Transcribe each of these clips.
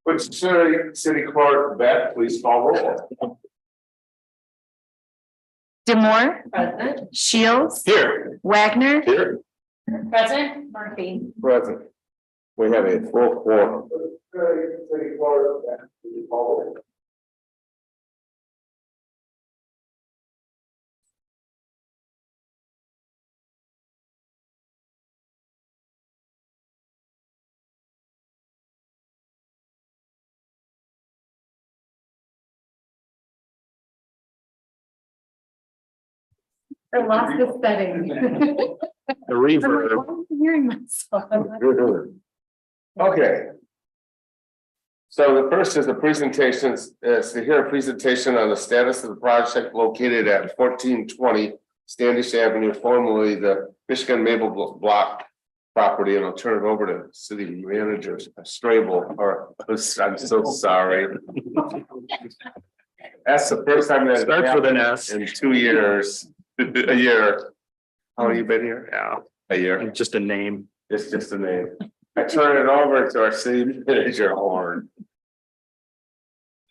Which city clerk, Beth, please call roll. Demore, Present. Shields, Here. Wagner, Here. Present. Murphy. Present. We have a full quorum. City clerk, Beth, please call roll. I lost the setting. The I'm reverb. like, why am I hearing myself? Okay. So the first is the presentations, is to hear a presentation on the status of the project located at 1420 Standish Avenue, formerly the Michigan Maple Block property, and I'll turn it over to city manager Strable, or I'm so sorry. That's the first time that Starts with an S. in 2 years, a year. How long you been here? Yeah, a year. Just a name. It's just a name. I turn it over to our city manager, Horn.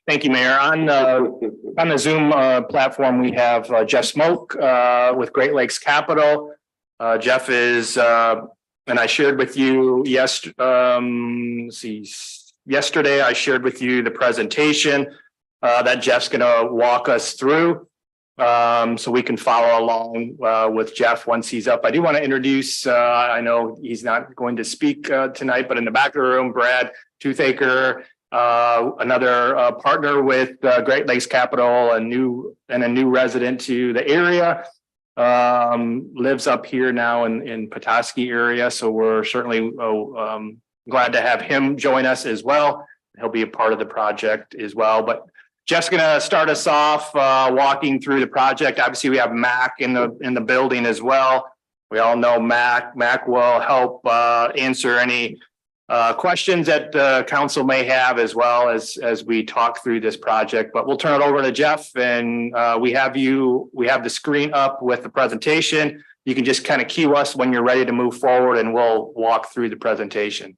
Thank you, Mayor. On the Zoom platform, we have Jeff Smoke with Great Lakes Capital. Jeff is, and I shared with you yesterday, I shared with you the presentation that Jeff's going to walk us through. So we can follow along with Jeff once he's up. I do want to introduce, I know he's not going to speak tonight, but in the back of the room, Brad Toothaker, another partner with Great Lakes Capital, a new resident to the area, lives up here now in Petoskey area. So we're certainly glad to have him join us as well. He'll be a part of the project as well, but Jeff's going to start us off walking through the project. Obviously, we have Mac in the building as well. We all know Mac. Mac will help answer any questions that the council may have, as well as we talk through this project. But we'll turn it over to Jeff, and we have the screen up with the presentation. You can just kind of cue us when you're ready to move forward, and we'll walk through the presentation.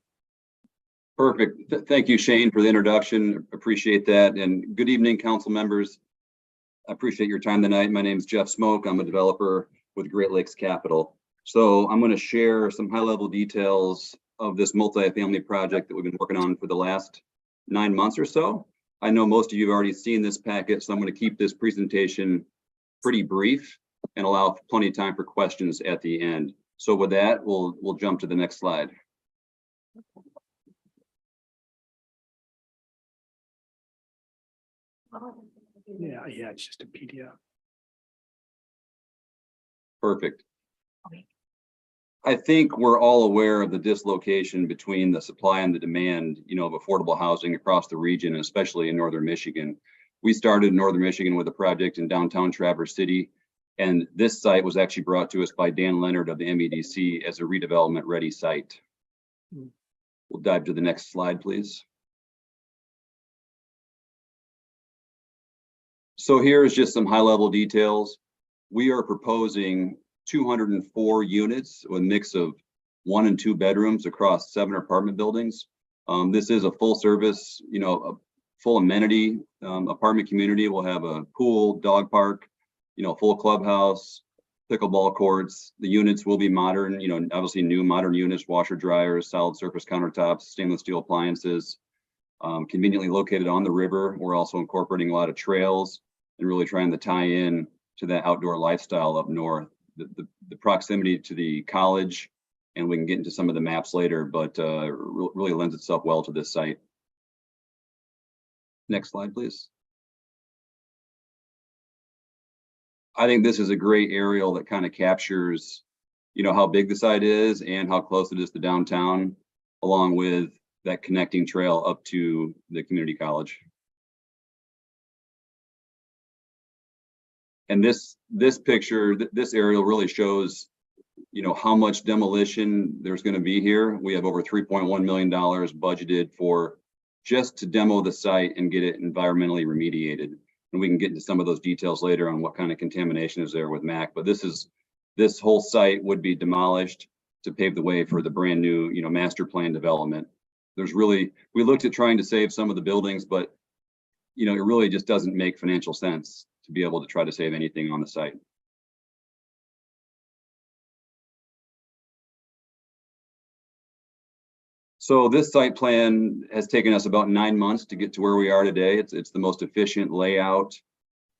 Perfect. Thank you, Shane, for the introduction. Appreciate that. And good evening, council members. I appreciate your time tonight. My name is Jeff Smoke. I'm a developer with Great Lakes Capital. So I'm going to share some high-level details of this multifamily project that we've been working on for the last 9 months or so. I know most of you have already seen this packet, so I'm going to keep this presentation pretty brief and allow plenty of time for questions at the end. So with that, we'll jump to the next slide. Yeah, it's just a PDF. Perfect. I think we're all aware of the dislocation between the supply and the demand, of affordable housing across the region, and especially in northern Michigan. We started in northern Michigan with a project in downtown Traverse City, and this site was actually brought to us by Dan Leonard of the MEDC as a redevelopment ready site. We'll dive to the next slide, please. So here's just some high-level details. We are proposing 204 units with a mix of 1 and 2 bedrooms across 7 apartment buildings. This is a full service, a full amenity apartment community. We'll have a pool, dog park, full clubhouse, pickleball courts. The units will be modern, obviously new modern units, washer dryers, solid surface countertops, stainless steel appliances, conveniently located on the river. We're also incorporating a lot of trails and really trying to tie in to that outdoor lifestyle up north. The proximity to the college, and we can get into some of the maps later, but really lends itself well to this site. Next slide, please. I think this is a great aerial that kind of captures, how big the site is and how close it is to downtown, along with that connecting trail up to the community college. And this picture, this aerial really shows, how much demolition there's going to be here. We have over $3.1 million budgeted for just to demo the site and get it environmentally remediated. And we can get into some of those details later on what kind of contamination is there with MAC. But this whole site would be demolished to pave the way for the brand new, master plan development. we looked at trying to save some of the buildings, but it really just doesn't make financial sense to be able to try to save anything on the site. So this site plan has taken us about 9 months to get to where we are today. It's the most efficient layout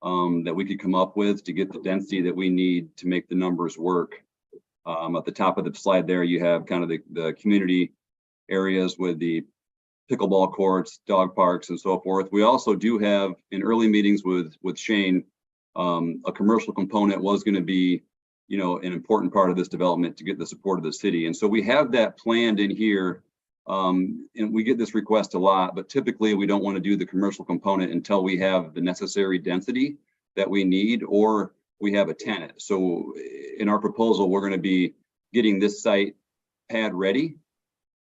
that we could come up with to get the density that we need to make the numbers work. At the top of the slide there, you have kind of the community areas with the pickleball courts, dog parks, and so forth. We also do have, in early meetings with Shane, a commercial component was going to be, an important part of this development to get the support of the city. And so we have that planned in here. And we get this request a lot, but typically we don't want to do the commercial component until we have the necessary density that we need, or we have a tenant. So in our proposal, we're going to be getting this site pad ready,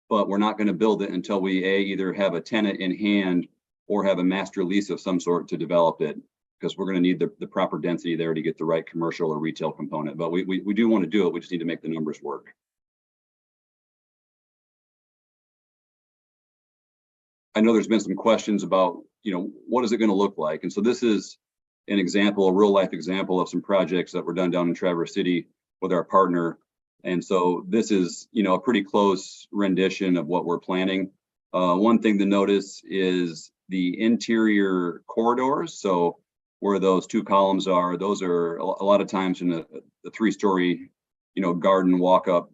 but we're not going to build it until we either have a tenant in hand or have a master lease of some sort to develop it, because we're going to need the proper density there to get the right commercial or retail component. But we do want to do it. We just need to make the numbers work. I know there's been some questions about, what is it going to look like? And so this is an example, a real life example of some projects that were done down in Traverse City with our partner. And so this is, a pretty close rendition of what we're planning. One thing to notice is the interior corridors. So where those two columns are, those are a lot of times in the 3-story, garden walk-up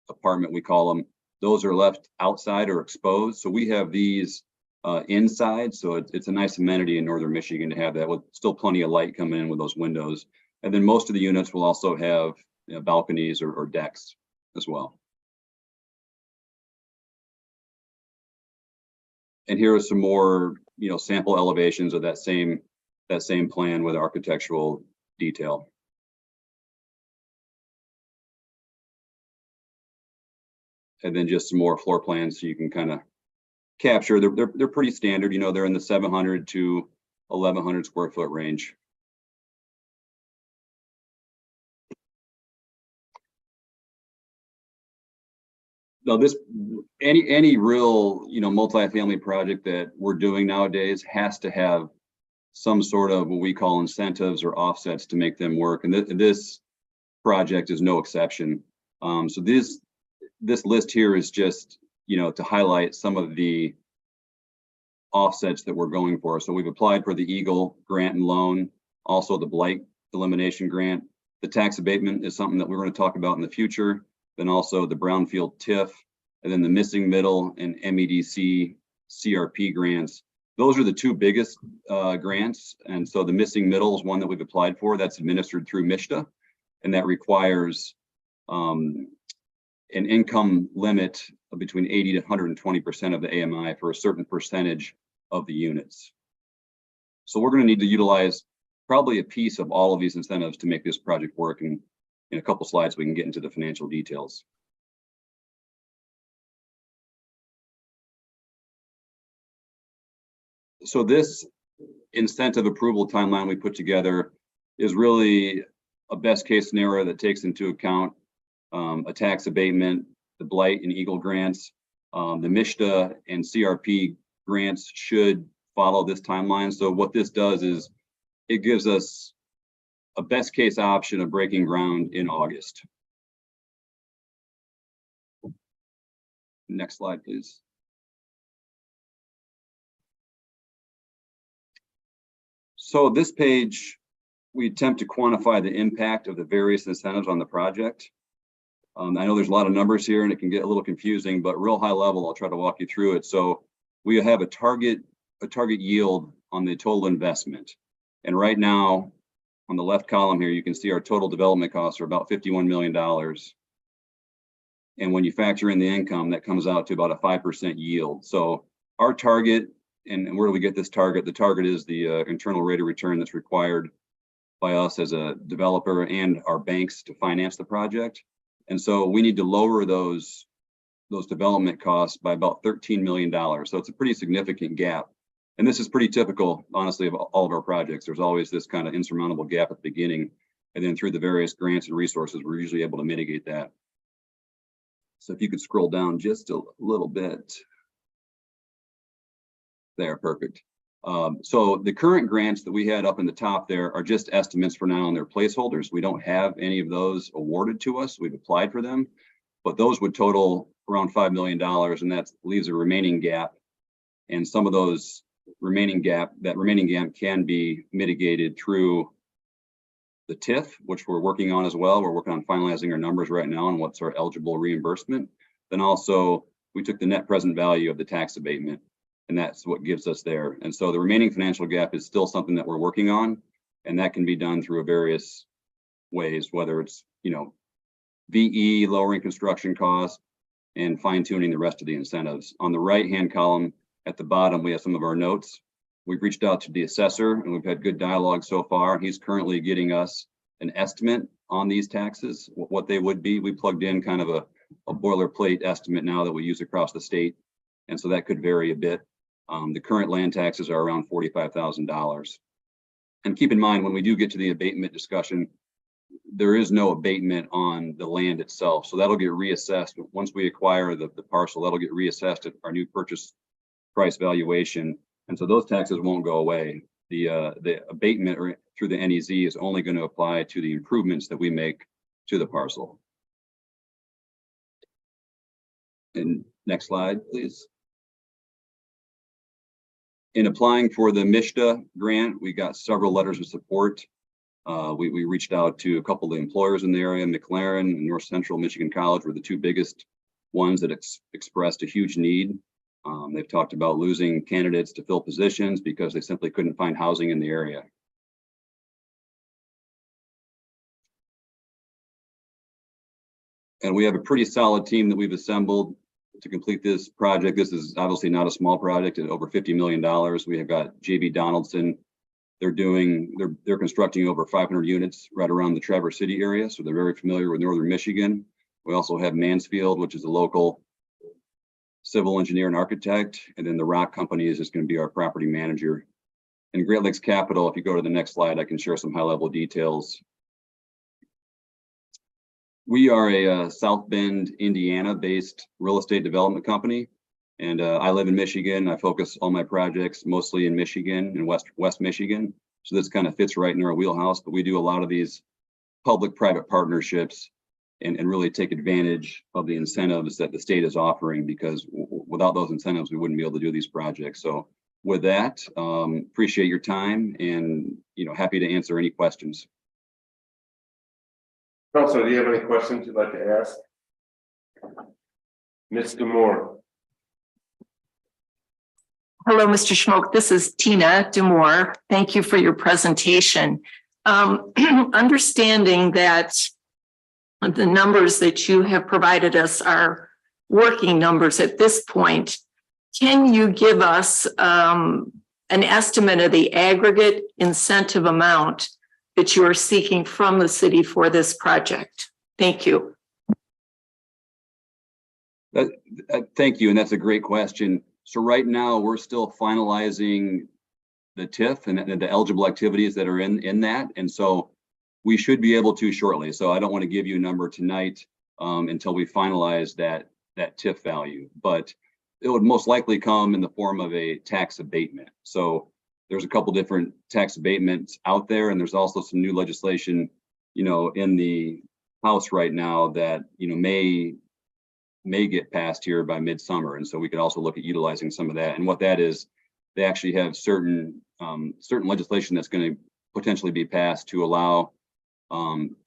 apartment, we call them. Those are left outside or exposed. So we have these inside. So it's a nice amenity in Northern Michigan to have that, with still plenty of light coming in with those windows. And then most of the units will also have balconies or decks as well. And here are some more, sample elevations of that same plan with architectural detail. And then just some more floor plans so you can kind of capture. They're pretty standard, they're in the 700 to 1100 square foot range. Now any real, multifamily project that we're doing nowadays has to have some sort of what we call incentives or offsets to make them work. And this project is no exception. So this list here is just, to highlight some of the offsets that we're going for. So we've applied for the Eagle grant and loan, also the blight elimination grant. The tax abatement is something that we're going to talk about in the future. Then also the brownfield TIF, and then the missing middle and MEDC CRP grants. Those are the two biggest grants. And so the missing middle is one that we've applied for. That's administered through MSHDA, and that requires an income limit of between 80 to 120% of the AMI for a certain percentage of the units. So we're going to need to utilize probably a piece of all of these incentives to make this project work. And in a couple slides, we can get into the financial details. So this incentive approval timeline we put together is really a best case scenario that takes into account a tax abatement, the blight and Eagle grants. The MSHDA and CRP grants should follow this timeline. So what this does is it gives us a best case option of breaking ground in August. Next slide, please. So this page, we attempt to quantify the impact of the various incentives on the project. I know there's a lot of numbers here and it can get a little confusing, but real high level, I'll try to walk you through it. So we have a target yield on the total investment. And right now, on the left column here, you can see our total development costs are about $51 million. And when you factor in the income, that comes out to about a 5% yield. So our target, and where do we get this target? The target is the internal rate of return that's required by us as a developer and our banks to finance the project. And so we need to lower those development costs by about $13 million. So it's a pretty significant gap. And this is pretty typical, honestly, of all of our projects. There's always this kind of insurmountable gap at the beginning. And then through the various grants and resources, we're usually able to mitigate that. So if you could scroll down just a little bit. There, perfect. So the current grants that we had up in the top there are just estimates for now, and they're placeholders. We don't have any of those awarded to us. We've applied for them, but those would total around $5 million, and that leaves a remaining gap. And some of those remaining gap can be mitigated through the TIF, which we're working on as well. We're working on finalizing our numbers right now on what's our eligible reimbursement. Then also we took the net present value of the tax abatement, and that's what gives us there. And so the remaining financial gap is still something that we're working on, and that can be done through various ways, whether it's, VE, lowering construction costs, and fine tuning the rest of the incentives. On the right-hand column at the bottom, we have some of our notes. We've reached out to the assessor, and we've had good dialogue so far. He's currently getting us an estimate on these taxes, what they would be. We plugged in kind of a boilerplate estimate now that we use across the state, and so that could vary a bit. The current land taxes are around $45,000. And keep in mind, when we do get to the abatement discussion, there is no abatement on the land itself. So that'll get reassessed. Once we acquire the parcel, that'll get reassessed at our new purchase price valuation. And so those taxes won't go away. The abatement or through the NEZ is only going to apply to the improvements that we make to the parcel. And next slide, please. In applying for the MSHDA grant, we got several letters of support. We reached out to a couple of the employers in the area. McLaren and North Central Michigan College were the two biggest ones that expressed a huge need. They've talked about losing candidates to fill positions because they simply couldn't find housing in the area. And we have a pretty solid team that we've assembled to complete this project. This is obviously not a small project at over $50 million. We have got JB Donaldson. They're constructing over 500 units right around the Traverse City area. So they're very familiar with Northern Michigan. We also have Mansfield, which is a local civil engineer and architect. And then the Rock Company is just going to be our property manager. And Great Lakes Capital, if you go to the next slide, I can share some high level details. We are a South Bend, Indiana based real estate development company. And I live in Michigan. I focus all my projects mostly in Michigan and West Michigan. So this kind of fits right in our wheelhouse, but we do a lot of these public-private partnerships and really take advantage of the incentives that the state is offering, because without those incentives, we wouldn't be able to do these projects. So with that, appreciate your time and happy to answer any questions. Councilor, do you have any questions you'd like to ask? Ms. Demore. Hello, Mr. Schmoke. This is Tina Demore. Thank you for your presentation. Understanding that the numbers that you have provided us are working numbers at this point, can you give us an estimate of the aggregate incentive amount that you are seeking from the city for this project? Thank you. Thank you, and that's a great question. So right now, we're still finalizing the TIF and the eligible activities that are in that. And so we should be able to shortly. So I don't want to give you a number tonight until we finalize that TIF value. But it would most likely come in the form of a tax abatement. So there's a couple different tax abatements out there, and there's also some new legislation, in the House right now that may get passed here by midsummer. And so we could also look at utilizing some of that. And what that is, they actually have certain legislation that's going to potentially be passed to allow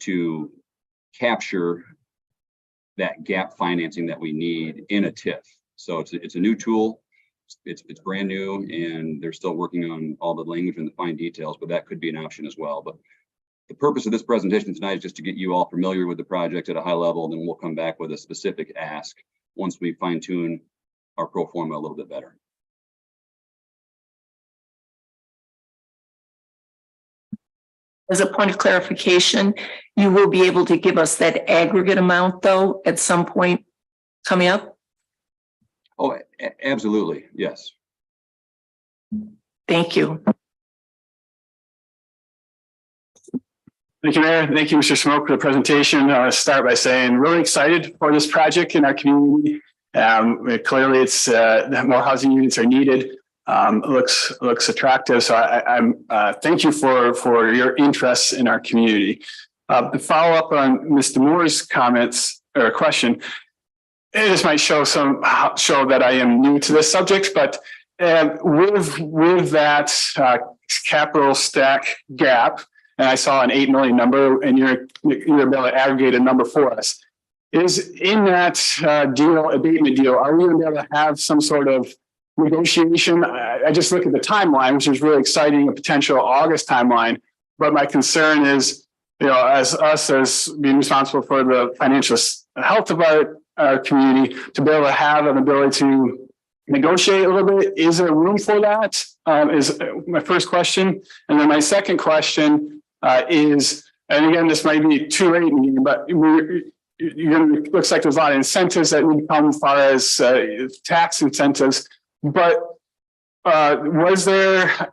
to capture that gap financing that we need in a TIF. So it's a new tool. It's brand new, and they're still working on all the language and the fine details, but that could be an option as well. But the purpose of this presentation tonight is just to get you all familiar with the project at a high level, and then we'll come back with a specific ask once we fine tune our pro forma a little bit better. As a point of clarification, you will be able to give us that aggregate amount though at some point coming up? Oh, absolutely. Yes. Thank you. Thank you, Mayor. Thank you, Mr. Schmoke, for the presentation. I want to start by saying really excited for this project in our community. Clearly, it's more housing units are needed. looks attractive. So I'm thank you for your interest in our community. To follow up on Mr. Moore's comments or question, this might show that I am new to this subject, but with that capital stack gap, and I saw an 8 million number, and you're able to aggregate a number for us. Is in that abatement deal, are we going to be able to have some sort of negotiation? I just look at the timeline, which is really exciting, a potential August timeline. But my concern is, as being responsible for the financial health of our community, to be able to have an ability to negotiate a little bit. Is there room for that? Is my first question. And then my second question is, and again, this might be too late, but it looks like there's a lot of incentives that would come as far as tax incentives. But was there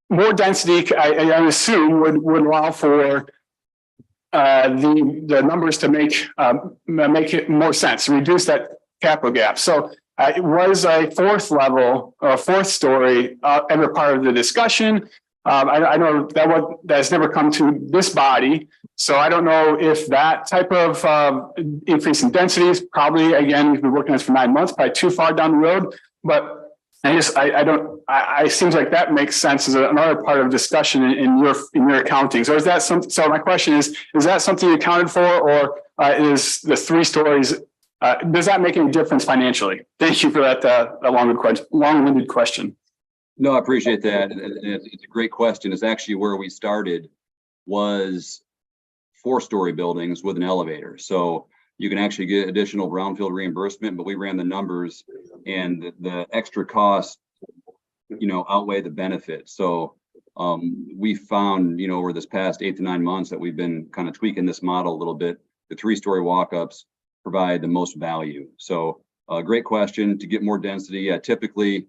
more density? I assume would allow for the numbers to make it more sense, reduce that capital gap. So it was a fourth story ever part of the discussion. I know that has never come to this body. So I don't know if that type of increase in density is probably, again, we've been working on this for 9 months, probably too far down the road. But it seems like that makes sense as another part of discussion in your accounting. So is that something? So my question is that something you accounted for, or is the 3 stories? Does that make any difference financially? Thank you for that long-winded question. No, I appreciate that. And it's a great question. It's actually where we started was 4-story buildings with an elevator. So you can actually get additional brownfield reimbursement, but we ran the numbers and the extra cost, outweigh the benefit. So we found, over this past 8 to 9 months that we've been kind of tweaking this model a little bit. The 3-story walk-ups provide the most value. So great question. To get more density, yeah, typically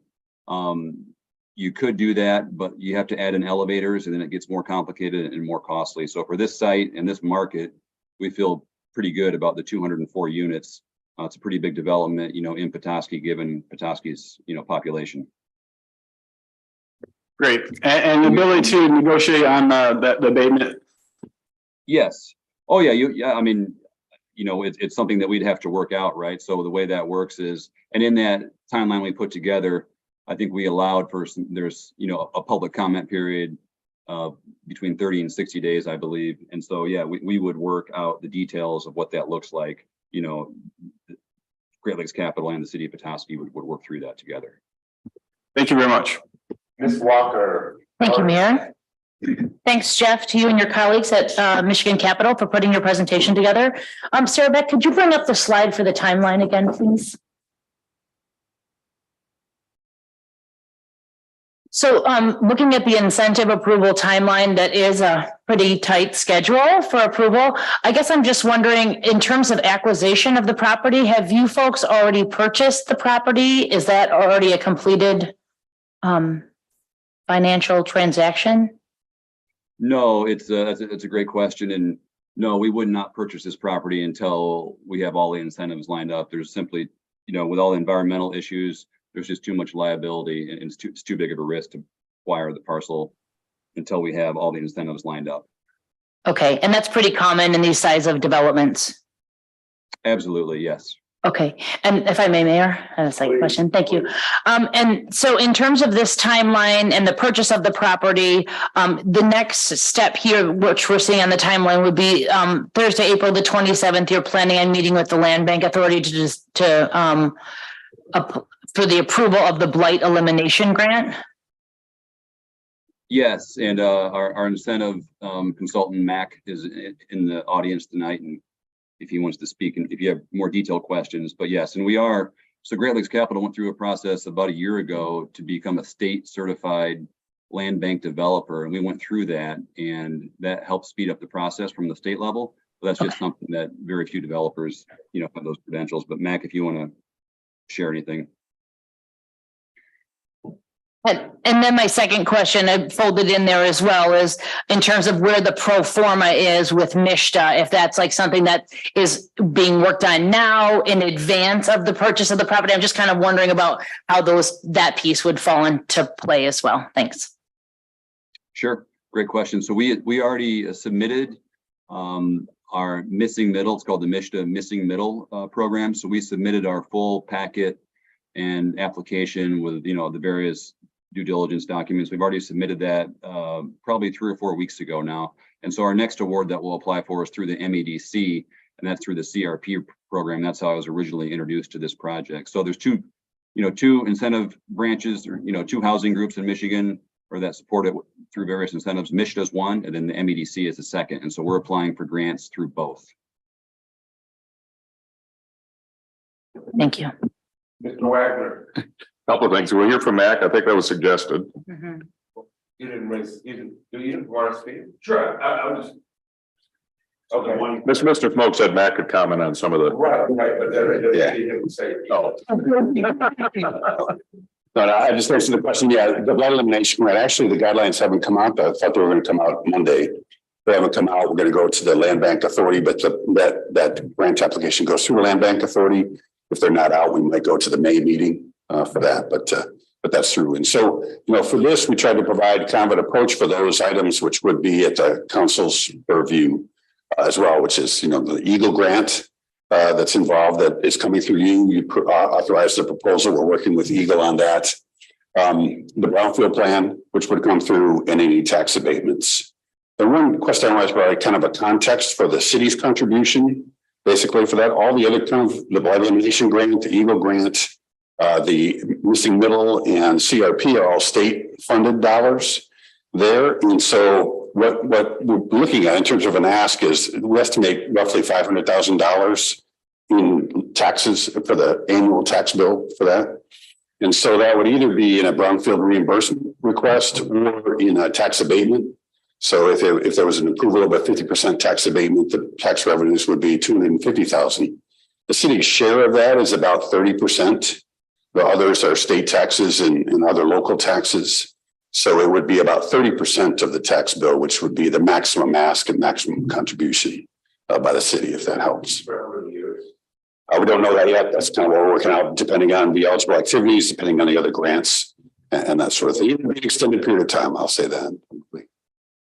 you could do that, but you have to add in elevators and then it gets more complicated and more costly. So for this site and this market, we feel pretty good about the 204 units. It's a pretty big development, in Petoskey, given Petoskey's, population. Great. And the ability to negotiate on the abatement. Yes. Oh yeah. I mean, it's something that we'd have to work out, right? So the way that works is, and in that timeline we put together, I think we allowed for there's, a public comment period between 30 and 60 days, I believe. And so, yeah, we would work out the details of what that looks like. Great Lakes Capital and the city of Petoskey would work through that together. Thank you very much. Ms. Walker. Thank you, Mayor. Thanks, Jeff, to you and your colleagues at Michigan Capital for putting your presentation together. Sarah Beck, could you bring up the slide for the timeline again, please? So looking at the incentive approval timeline, that is a pretty tight schedule for approval. I guess I'm just wondering, in terms of acquisition of the property, have you folks already purchased the property? Is that already a completed financial transaction? No, it's a great question. And no, we would not purchase this property until we have all the incentives lined up. There's simply, with all the environmental issues, there's just too much liability and it's too big of a risk to acquire the parcel until we have all the incentives lined up. Okay, and that's pretty common in these size of developments. Absolutely, yes. Okay, and if I may, Mayor, I have a second question. Thank you. And so in terms of this timeline and the purchase of the property, the next step here, which we're seeing on the timeline, would be Thursday, April the 27th. You're planning on meeting with the Land Bank Authority for the approval of the blight elimination grant. Yes, and our incentive consultant, Mac, is in the audience tonight, and if he wants to speak and if you have more detailed questions. But yes, and so Great Lakes Capital went through a process about a year ago to become a state certified land bank developer, and we went through that, and that helped speed up the process from the state level. But that's just something that very few developers, have those credentials. But Mac, if you want to share anything. And then my second question, I folded in there as well, is in terms of where the pro forma is with Mishta, if that's like something that is being worked on now in advance of the purchase of the property. I'm just kind of wondering about how that piece would fall into play as well. Thanks. Sure, great question. So we already submitted our missing middle. It's called the Mishta Missing Middle program. So we submitted our full packet and application with, the various due diligence documents. We've already submitted that probably 3 or 4 weeks ago now. And so our next award that we'll apply for is through the MEDC, and that's through the CRP program. That's how I was originally introduced to this project. So there's two incentive branches, or, 2 housing groups in Michigan, or that support it through various incentives. Mishta is one, and then the MEDC is the second. And so we're applying for grants through both. Thank you. Mr. Wagner, Couple of things. We'll hear from Mac. I think that was suggested. you didn't want to speak? Sure, I was. Okay. Mr. Smoke said Mac could comment on some of the. Right, but then Yeah. he didn't say. Oh, No, I just answered the question. Yeah, the blood elimination grant, actually, the guidelines haven't come out. I thought they were going to come out Monday. They haven't come out. We're going to go to the Land Bank Authority, but that grant application goes through the Land Bank Authority. If they're not out, we might go to the May meeting for that, but that's through. And so, for this, we tried to provide kind of an approach for those items, which would be at the council's purview as well, which is, the Eagle grant that's involved that is coming through you. You authorize the proposal. We're working with Eagle on that. The Brownfield plan, which would come through, and any tax abatements. The one question I want to provide kind of a context for the city's contribution, basically for that. All the other kind of the blood elimination grant, the Eagle grant, the missing middle and CRP are all state funded dollars there. And so what we're looking at in terms of an ask is we estimate roughly $500,000 in taxes for the annual tax bill for that. And so that would either be in a brownfield reimbursement request or in a tax abatement. So if there was an approval of a 50% tax abatement, the tax revenues would be $250,000. The city's share of that is about 30%. The others are state taxes and other local taxes. So it would be about 30% of the tax bill, which would be the maximum ask and maximum contribution by the city, if that helps. We don't know that yet. That's kind of what we're working out, depending on the eligible activities, depending on the other grants and that sort of thing. It would be an extended period of time, I'll say that.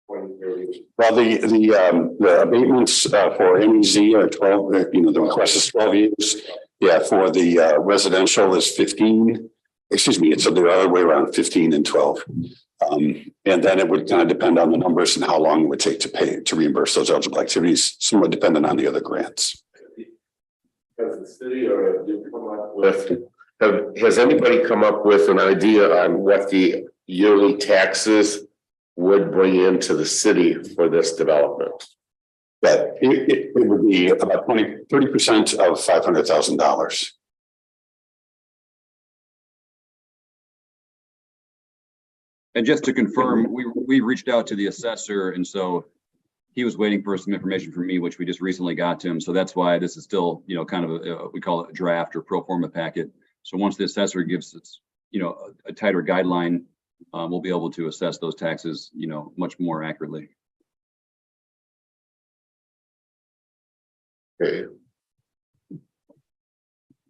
Well, the abatements for MEZ are 12, the request is 12 years. Yeah, for the residential is 15. Excuse me, it's the other way around, 15 and 12. And then it would kind of depend on the numbers and how long it would take to reimburse those eligible activities, somewhat dependent on the other grants. Has the city or have you come up with, has anybody come up with an idea on what the yearly taxes would bring into the city for this development? But it would be about 30% of $500,000. And just to confirm, we reached out to the assessor, and so he was waiting for some information from me, which we just recently got to him. So that's why this is still, kind of we call it a draft or pro forma packet. So once the assessor gives us, a tighter guideline, we'll be able to assess those taxes, much more accurately. Okay.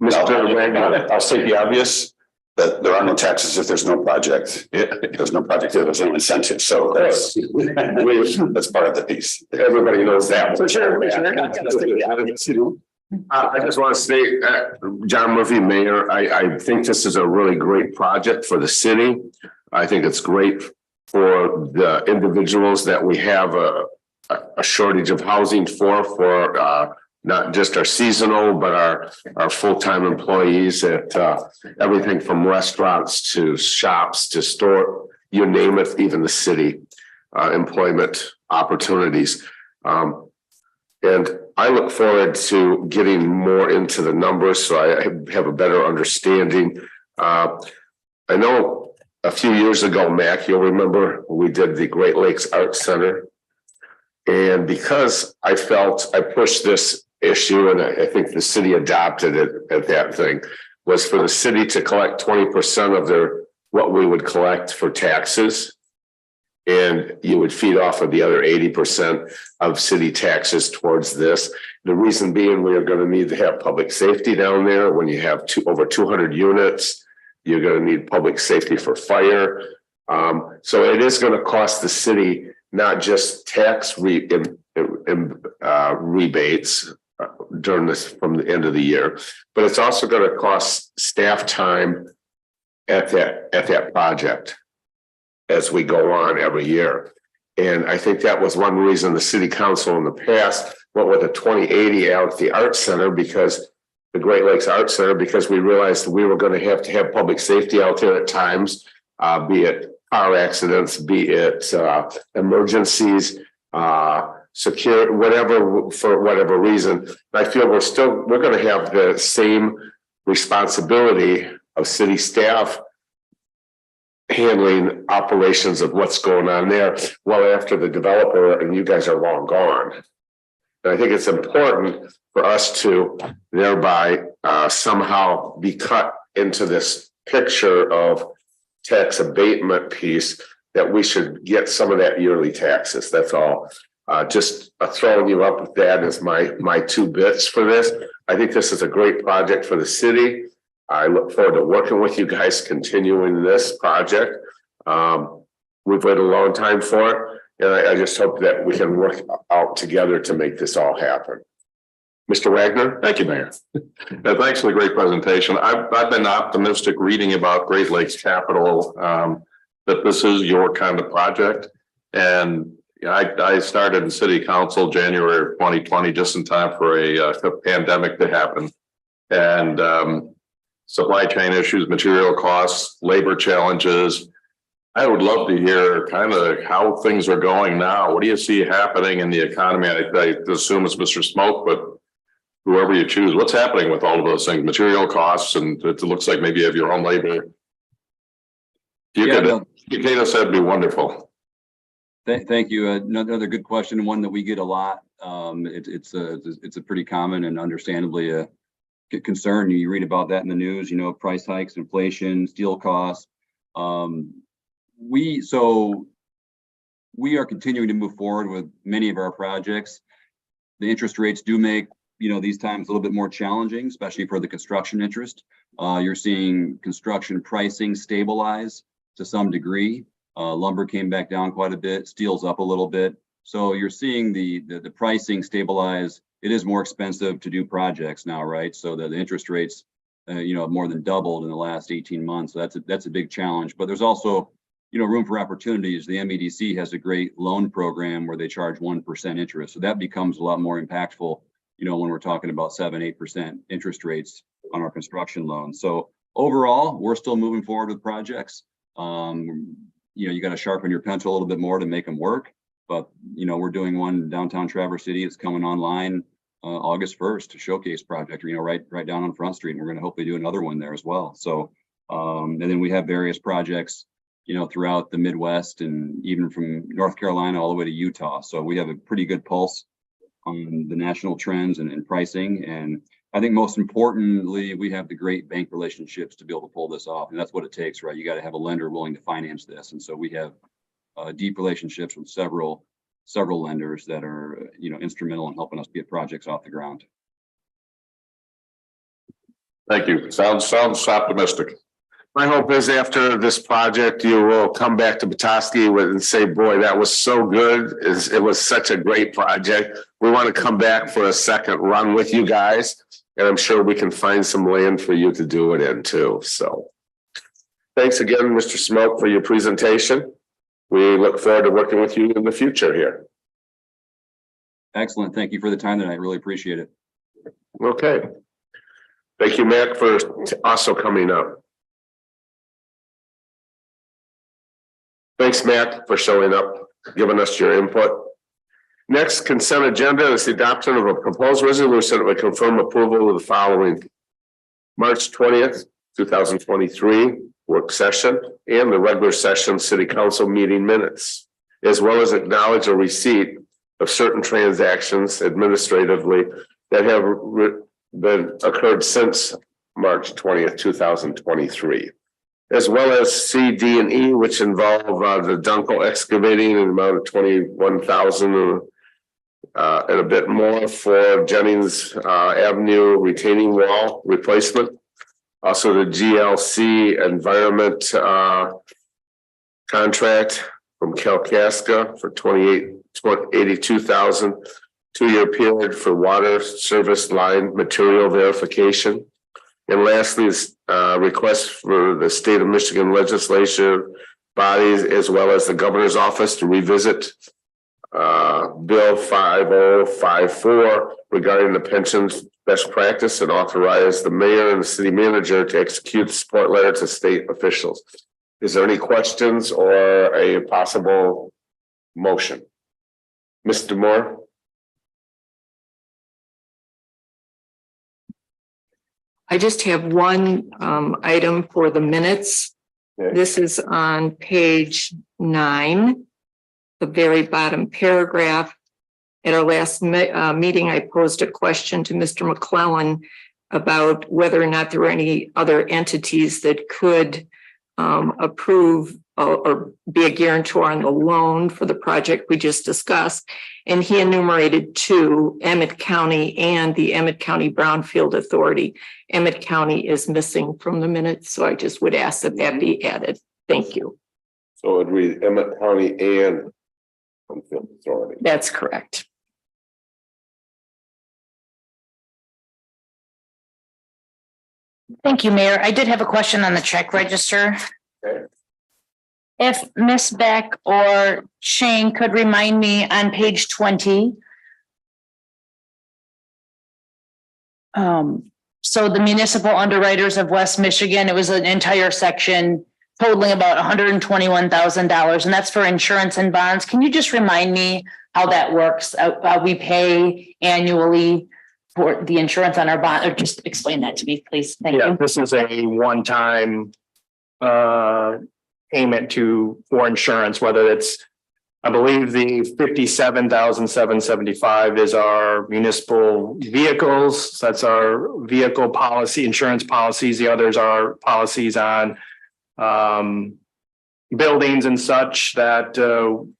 Mr. Wagner, I'll state the obvious, that there are no taxes if there's no project. There's no project, there's no incentive. So that's part of the piece. everybody knows that. For sure. I just want to say, John Murphy, Mayor, I think this is a really great project for the city. I think it's great for the individuals that we have a shortage of housing for not just our seasonal, but our full-time employees at everything from restaurants to shops to store, you name it, even the city employment opportunities. And I look forward to getting more into the numbers so I have a better understanding. I know a few years ago, Mac, you'll remember we did the Great Lakes Arts Center. And because I felt I pushed this issue, and I think the city adopted it at that thing, was for the city to collect 20% of their what we would collect for taxes. And you would feed off of the other 80% of city taxes towards this. The reason being, we are going to need to have public safety down there. When you have over 200 units, you're going to need public safety for fire. So it is going to cost the city not just tax rebates during this from the end of the year, but it's also going to cost staff time at that project as we go on every year. And I think that was one reason the city council in the past went with a 2080 out at the Art Center, because the Great Lakes Art Center, because we realized we were going to have public safety out there at times, be it car accidents, be it emergencies, secure, whatever, for whatever reason. I feel we're going to have the same responsibility of city staff handling operations of what's going on there well after the developer and you guys are long gone. And I think it's important for us to thereby somehow be cut into this picture of tax abatement piece, that we should get some of that yearly taxes. That's all. Just throwing you up with that as my 2 bits for this. I think this is a great project for the city. I look forward to working with you guys, continuing this project. We've waited a long time for it, and I just hope that we can work out together to make this all happen. Mr. Wagner? Thank you, Mayor. Thanks for the great presentation. I've been optimistic reading about Great Lakes Capital, that this is your kind of project. And I started in city council January of 2020, just in time for a pandemic to happen. And supply chain issues, material costs, labor challenges. I would love to hear kind of how things are going now. What do you see happening in the economy? I assume it's Mr. Smoke, but whoever you choose, what's happening with all of those things, material costs, and it looks like maybe you have your own labor. You could educate us, that'd be wonderful. Thank you. Another good question, one that we get a lot. It's a pretty common and understandably a concern. You read about that in the news, price hikes, inflation, steel costs. We are continuing to move forward with many of our projects. The interest rates do make these times a little bit more challenging, especially for the construction interest. You're seeing construction pricing stabilize to some degree. Lumber came back down quite a bit, steel's up a little bit. So you're seeing the pricing stabilize. It is more expensive to do projects now, right? So the interest rates, more than doubled in the last 18 months. So that's a big challenge. But there's also, room for opportunities. The MEDC has a great loan program where they charge 1% interest. So that becomes a lot more impactful, when we're talking about 7-8% interest rates on our construction loans. So overall, we're still moving forward with projects. You got to sharpen your pencil a little bit more to make them work. But, we're doing one downtown Traverse City. It's coming online August 1st, a showcase project, right down on Front Street. And we're going to hopefully do another one there as well. So, and then we have various projects, throughout the Midwest and even from North Carolina all the way to Utah. So we have a pretty good pulse on the national trends and pricing. And I think most importantly, we have the great bank relationships to be able to pull this off. And that's what it takes, right? You got to have a lender willing to finance this. And so we have deep relationships with several lenders that are, instrumental in helping us get projects off the ground. Thank you. Sounds optimistic. My hope is after this project, you will come back to Petoskey and say, boy, that was so good. It was such a great project. We want to come back for a second run with you guys. And I'm sure we can find some land for you to do it in too. So thanks again, Mr. Smoke, for your presentation. We look forward to working with you in the future here. Excellent. Thank you for the time tonight. Really appreciate it. Okay. Thank you, Mac, for also coming up. Thanks, Matt, for showing up, giving us your input. Next consent agenda is the adoption of a proposed resolution that would confirm approval of the following: March 20th, 2023 work session and the regular session city council meeting minutes, as well as acknowledge a receipt of certain transactions administratively that have been occurred since March 20th, 2023. as well as C, D, and E, which involve the Dunkel excavating in the amount of 21,000 and a bit more for Jennings Avenue retaining wall replacement. Also, the GLC environment contract from Kalkaska for 82,000, 2-year period for water service line material verification. And lastly, is request for the state of Michigan legislature bodies as well as the governor's office to revisit Bill 5054 regarding the pensions best practice and authorize the mayor and the city manager to execute the support letter to state officials. Is there any questions or a possible motion? Mr. Moore? I just have one item for the minutes. Okay. This is on page 9, the very bottom paragraph. At our last meeting, I posed a question to Mr. McClellan about whether or not there were any other entities that could approve or be a guarantor on the loan for the project we just discussed. And he enumerated 2, Emmett County and the Emmett County Brownfield Authority. Emmett County is missing from the minutes, so I just would ask that that be added. Thank you. So it would read Emmett County and Brownfield Authority. That's correct. Thank you, Mayor. I did have a question on the check register. Okay. If Ms. Beck or Shane could remind me on page 20. So the municipal underwriters of West Michigan, it was an entire section totaling about $121,000, and that's for insurance and bonds. Can you just remind me how that works? We pay annually for the insurance on our bond, or just explain that to me, please. Thank Yeah, you. this is a one-time payment for insurance, whether it's, I believe the 57,775 is our municipal vehicles. That's our vehicle policy, insurance policies. The others are policies on buildings and such that,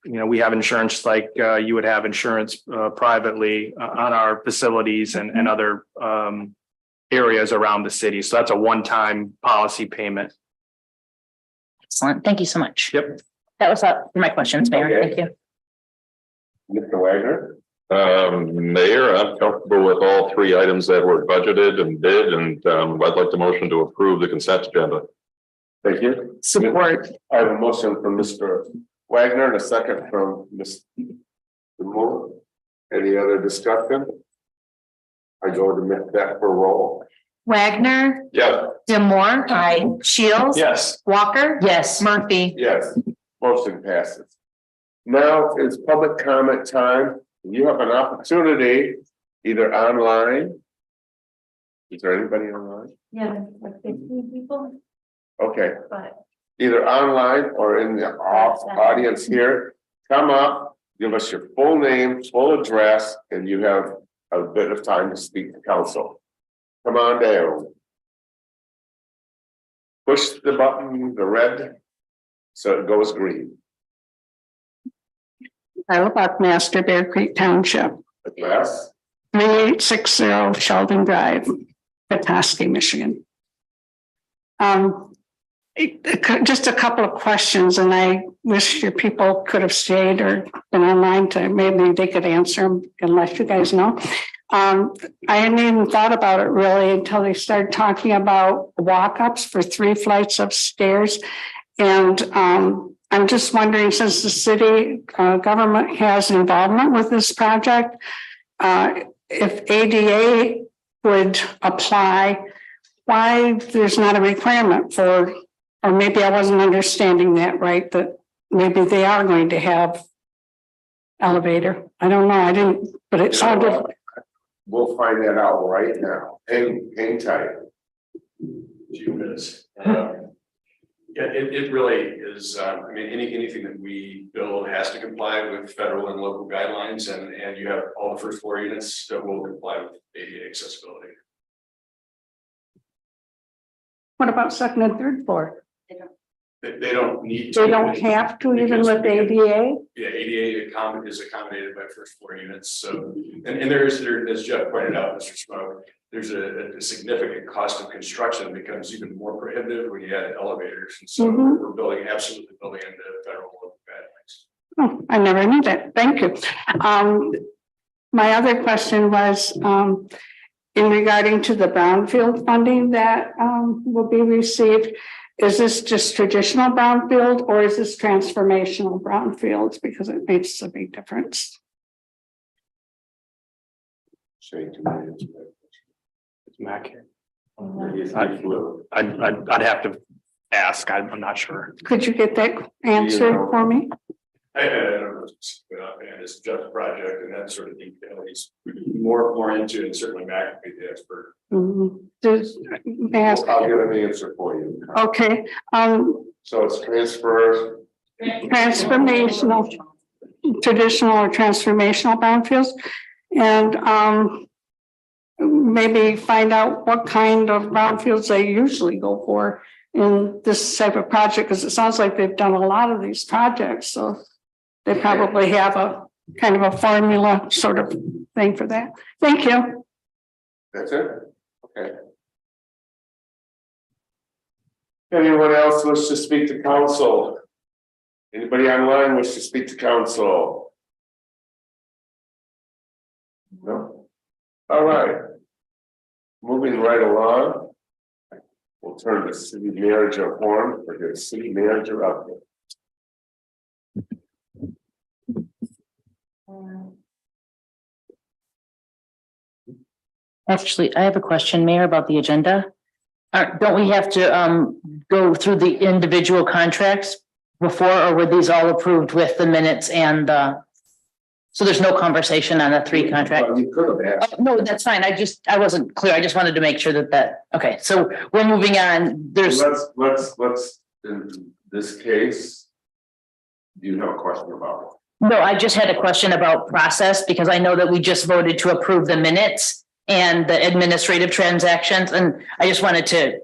we have insurance like you would have insurance privately on our facilities and other areas around the city. So that's a one-time policy payment. Excellent. Thank you so much. Yep. That was all for my questions, Mayor. Okay. Thank you. Mr. Wagner? Mayor, I'm comfortable with all 3 items that were budgeted and bid, and I'd like the motion to approve the consent agenda. Thank you. Support. I have a motion from Mr. Wagner and a second from Mr. Moore. Any other discussion? I go to Ms. Beck for roll. Wagner, Yeah. Demore. Aye. Shields. Yes. Walker. Yes. Murphy. Yes, motion passes. Now is public comment time. You have an opportunity either online. Is there anybody online? Yeah, like 15 people, Okay, but either online or in the audience here. Come up, give us your full name, full address, and you have a bit of time to speak to council. Come on down. Push the button, the red, so it goes green. Kyle Buckmaster, Bear Creek Township, Address. 3860 Sheldon Drive, Petoskey, Michigan. Just a couple of questions, and I wish your people could have stayed or been online to maybe they could answer them, unless you guys know. I hadn't even thought about it really until they started talking about walk-ups for 3 flights of stairs. And I'm just wondering, since the city government has involvement with this project, if ADA would apply, why there's not a requirement for, or maybe I wasn't understanding that right, that maybe they are going to have elevator. I don't know. I didn't, but it sounded. We'll find that out right now. Hang tight. Few minutes. Yeah, it really is, anything that we build has to comply with federal and local guidelines, and you have all the first floor units that will comply with ADA accessibility. What about second and third floor? They don't need to. They don't have to even with ADA? Yeah, ADA is accommodated by first floor units, so, and there, as Jeff pointed out, Mr. Smoke, there's a significant cost of construction becomes even more prohibitive when you add elevators, and so Mhm. we're absolutely building into federal local guidelines. Oh, I never knew that. Thank you. My other question was, in regarding to the brownfield funding that, will be received. Is this just traditional brownfield or is this transformational brownfields? Because it makes a big difference. Shane, 2 minutes. It's Mac. I'd have to ask. I'm not sure. Could you get that answered for me? I don't know, and it's just a project and that sort of detail, he's more into, and certainly Mac would be the expert. Mhm. May I ask- I'll get an answer for you. Okay, So it's transfers. transformational, traditional or transformational brownfields. And maybe find out what kind of brownfields they usually go for in this type of project, because it sounds like they've done a lot of these projects, so they probably have a kind of a formula sort of thing for that. Thank you. That's it? Okay. Anyone else wish to speak to council? Anybody online wish to speak to council? No? All right. Moving right along. We'll turn to city manager Horn for his city manager update. Actually, I have a question, Mayor, about the agenda. Don't we have to go through the individual contracts before, or were these all approved with the minutes and so there's no conversation on the 3 contracts? You could have asked. No, that's fine. I wasn't clear. I just wanted to make sure that, okay, so we're moving on. There's, Let's, in this case. Do you have a question about it? no, I just had a question about process because I know that we just voted to approve the minutes and the administrative transactions, and I just wanted to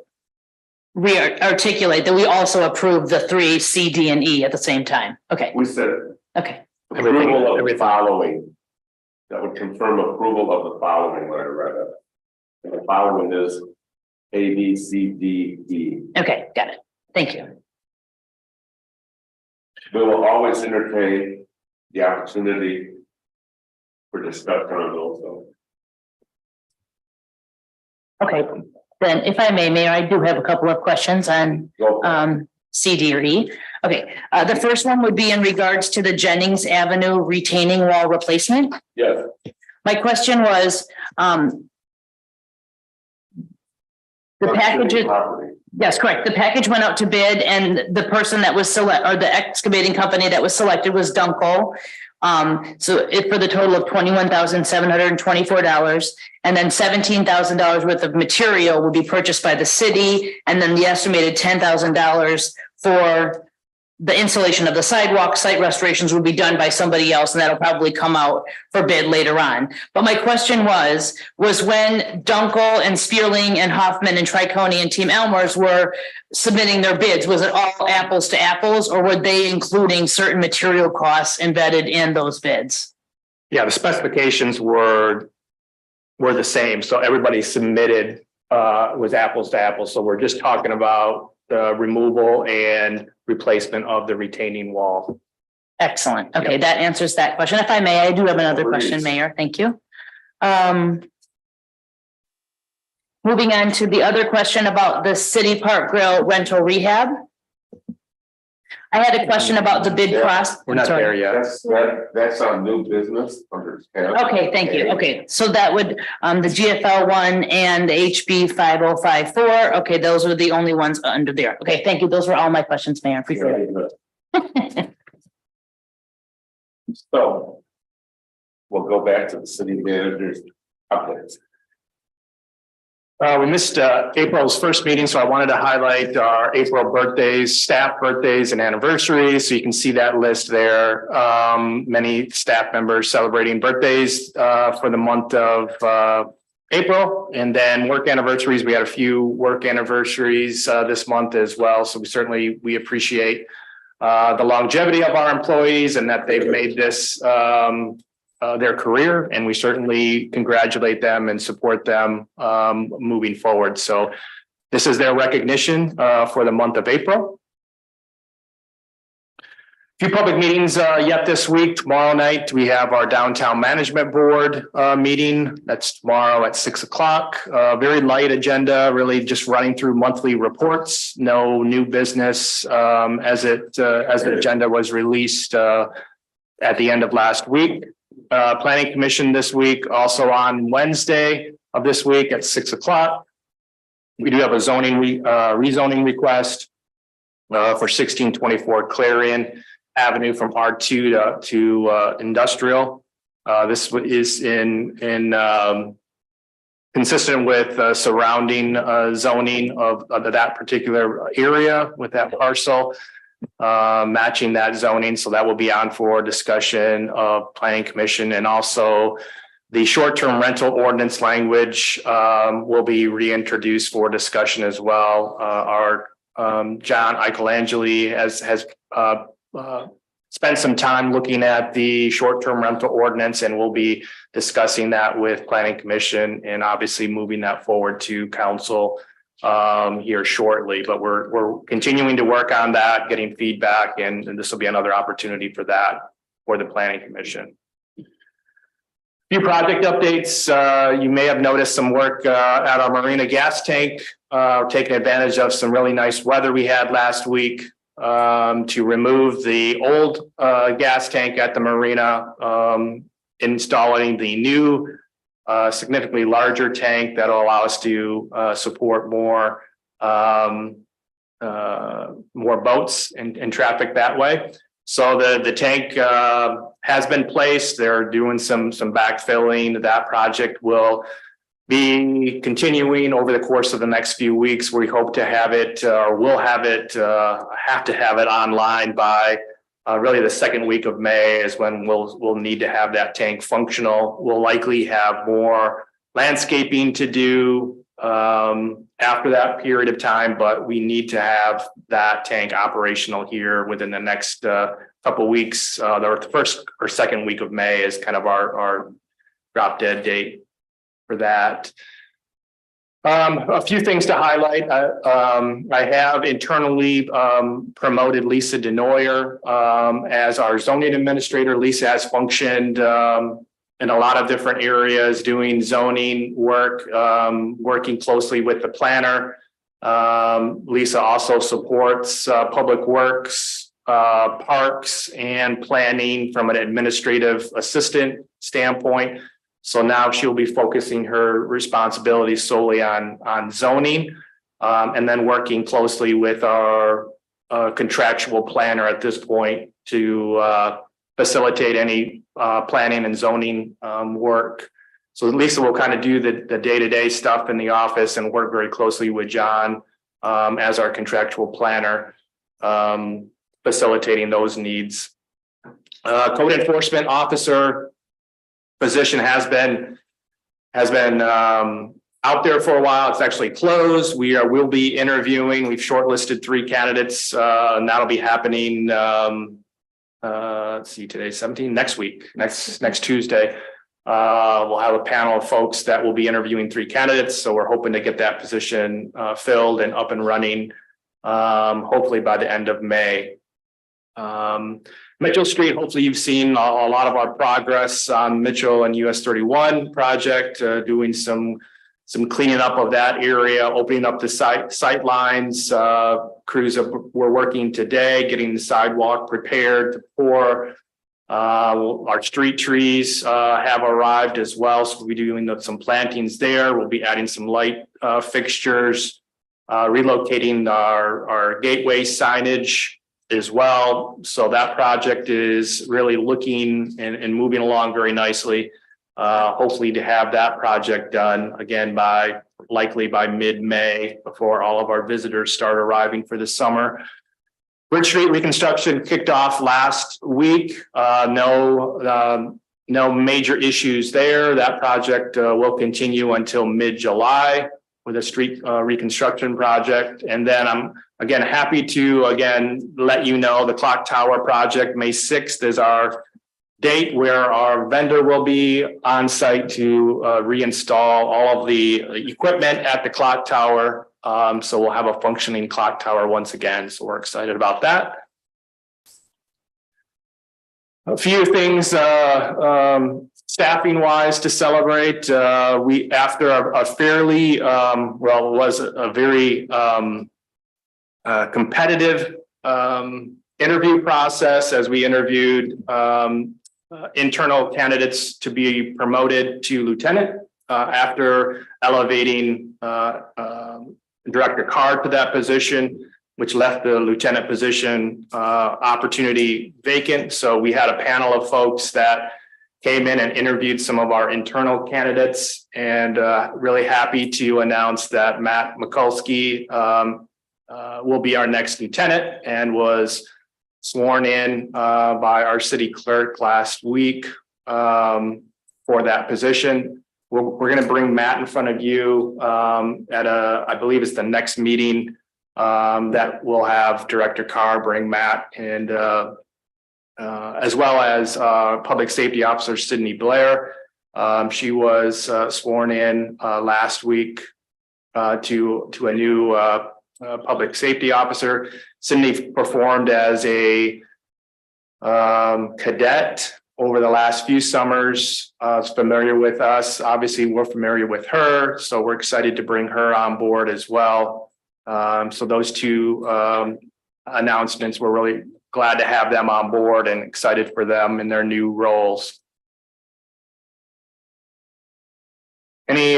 re-articulate that we also approved the 3 C, D, and E at the same time. Okay, We said okay, approval of the following. That would confirm approval of the following letter, right? And the following is A, B, C, D, E. okay, got it. Thank you. We will always entertain the opportunity for discussion on those. So. Okay, then if I may, Mayor, I do have a couple of questions on Go for it. C, D, or E. Okay, the first one would be in regards to the Jennings Avenue retaining wall replacement. Yes. My question was, the package, Property. yes, correct. The package went out to bid and the person that was or the excavating company that was selected was Dunkel. So for the total of $21,724, and then $17,000 worth of material will be purchased by the city, and then the estimated $10,000 for the installation of the sidewalk. Site restorations will be done by somebody else, and that'll probably come out for bid later on. But my question was when Dunkel and Spearling and Hoffman and Tricone and Team Elmers were submitting their bids, was it all apples to apples, or were they including certain material costs embedded in those bids? Yeah, the specifications were the same. So everybody submitted was apples to apples. So we're just talking about the removal and replacement of the retaining wall. Excellent. Okay, that answers that question. If I may, I do have another question, Mayor. Thank you. Moving on to the other question about the City Park Grill rental rehab. I had a question about the bid process. We're not there yet. That's on new business under. Okay, thank you. Okay, so that would, the GFL 1 and the HB 5054. Okay, those were the only ones under there. Okay, thank you. Those were all my questions, Mayor. Appreciate it. So. We'll go back to the city manager's updates. We missed April's first meeting, so I wanted to highlight our April birthdays, staff birthdays and anniversaries. So you can see that list there. Many staff members celebrating birthdays for the month of April, and then work anniversaries. We had a few work anniversaries this month as well. So we appreciate the longevity of our employees and that they've made this their career, and we certainly congratulate them and support them moving forward. So this is their recognition for the month of April. Few public meetings yet this week. Tomorrow night, we have our Downtown Management Board meeting. That's tomorrow at 6 o'clock. Very light agenda, really just running through monthly reports. No new business as the agenda was released at the end of last week. Planning Commission this week, also on Wednesday of this week at 6 o'clock. We do have a zoning rezoning request for 1624 Clarion Avenue from R2 to industrial. This is consistent with surrounding zoning of that particular area with that parcel, matching that zoning. So that will be on for discussion of Planning Commission, and also the short-term rental ordinance language will be reintroduced for discussion as well. Our John Eichelangeli has spent some time looking at the short-term rental ordinance, and we'll be discussing that with Planning Commission and obviously moving that forward to council here shortly. But we're continuing to work on that, getting feedback, and this will be another opportunity for that for the Planning Commission. Few project updates. You may have noticed some work at our Marina gas tank, taking advantage of some really nice weather we had last week to remove the old gas tank at the Marina, installing the new significantly larger tank that will allow us to support more boats and traffic that way. So the tank has been placed. They're doing some backfilling. That project will be continuing over the course of the next few weeks. We hope to have it, or we'll have to have it online by really the second week of May is when we'll need to have that tank functional. We'll likely have more landscaping to do after that period of time, but we need to have that tank operational here within the next couple of weeks. The first or second week of May is kind of our drop dead date for that. A few things to highlight. I have internally promoted Lisa Denoyer as our zoning administrator. Lisa has functioned in a lot of different areas, doing zoning work, working closely with the planner. Lisa also supports public works, parks, and planning from an administrative assistant standpoint. So now she'll be focusing her responsibilities solely on zoning, and then working closely with our contractual planner at this point to facilitate any planning and zoning work. So Lisa will kind of do the day-to-day stuff in the office and work very closely with John as our contractual planner, facilitating those needs. Code enforcement officer position has been out there for a while. It's actually closed. We'll be interviewing. We've shortlisted 3 candidates, and that'll be happening. Let's see, today's 17, next week, next Tuesday. We'll have a panel of folks that will be interviewing 3 candidates. So we're hoping to get that position filled and up and running, hopefully by the end of May. Mitchell Street, hopefully you've seen a lot of our progress on Mitchell and US 31 project, doing some cleaning up of that area, opening up the sight lines. Crews we're working today, getting the sidewalk prepared to pour. Our street trees have arrived as well, so we'll be doing some plantings there. We'll be adding some light fixtures, relocating our gateway signage as well. So that project is really looking and moving along very nicely. Hopefully to have that project done again likely by mid-May, before all of our visitors start arriving for the summer. Bridge Street reconstruction kicked off last week. No no major issues there. That project will continue until mid-July with a street reconstruction project. And then I'm again happy to let you know the clock tower project, May 6th is our date where our vendor will be on site to reinstall all of the equipment at the clock tower. So we'll have a functioning clock tower once again. So we're excited about that. A few things staffing wise to celebrate. We, after a fairly, it was a very competitive interview process as we interviewed internal candidates to be promoted to lieutenant after elevating Director Card to that position, which left the lieutenant position opportunity vacant. So we had a panel of folks that came in and interviewed some of our internal candidates, and really happy to announce that Matt Mikulski will be our next lieutenant and was sworn in by our city clerk last week for that position. We're going to bring Matt in front of you at I believe it's the next meeting that we'll have Director Carr bring Matt, and as well as Public Safety Officer Sydney Blair. She was sworn in last week to a new Public Safety Officer. Sydney performed as a cadet over the last few summers. Is familiar with us. Obviously, we're familiar with her, so we're excited to bring her on board as well. So those two announcements, we're really glad to have them on board and excited for them in their new roles. Any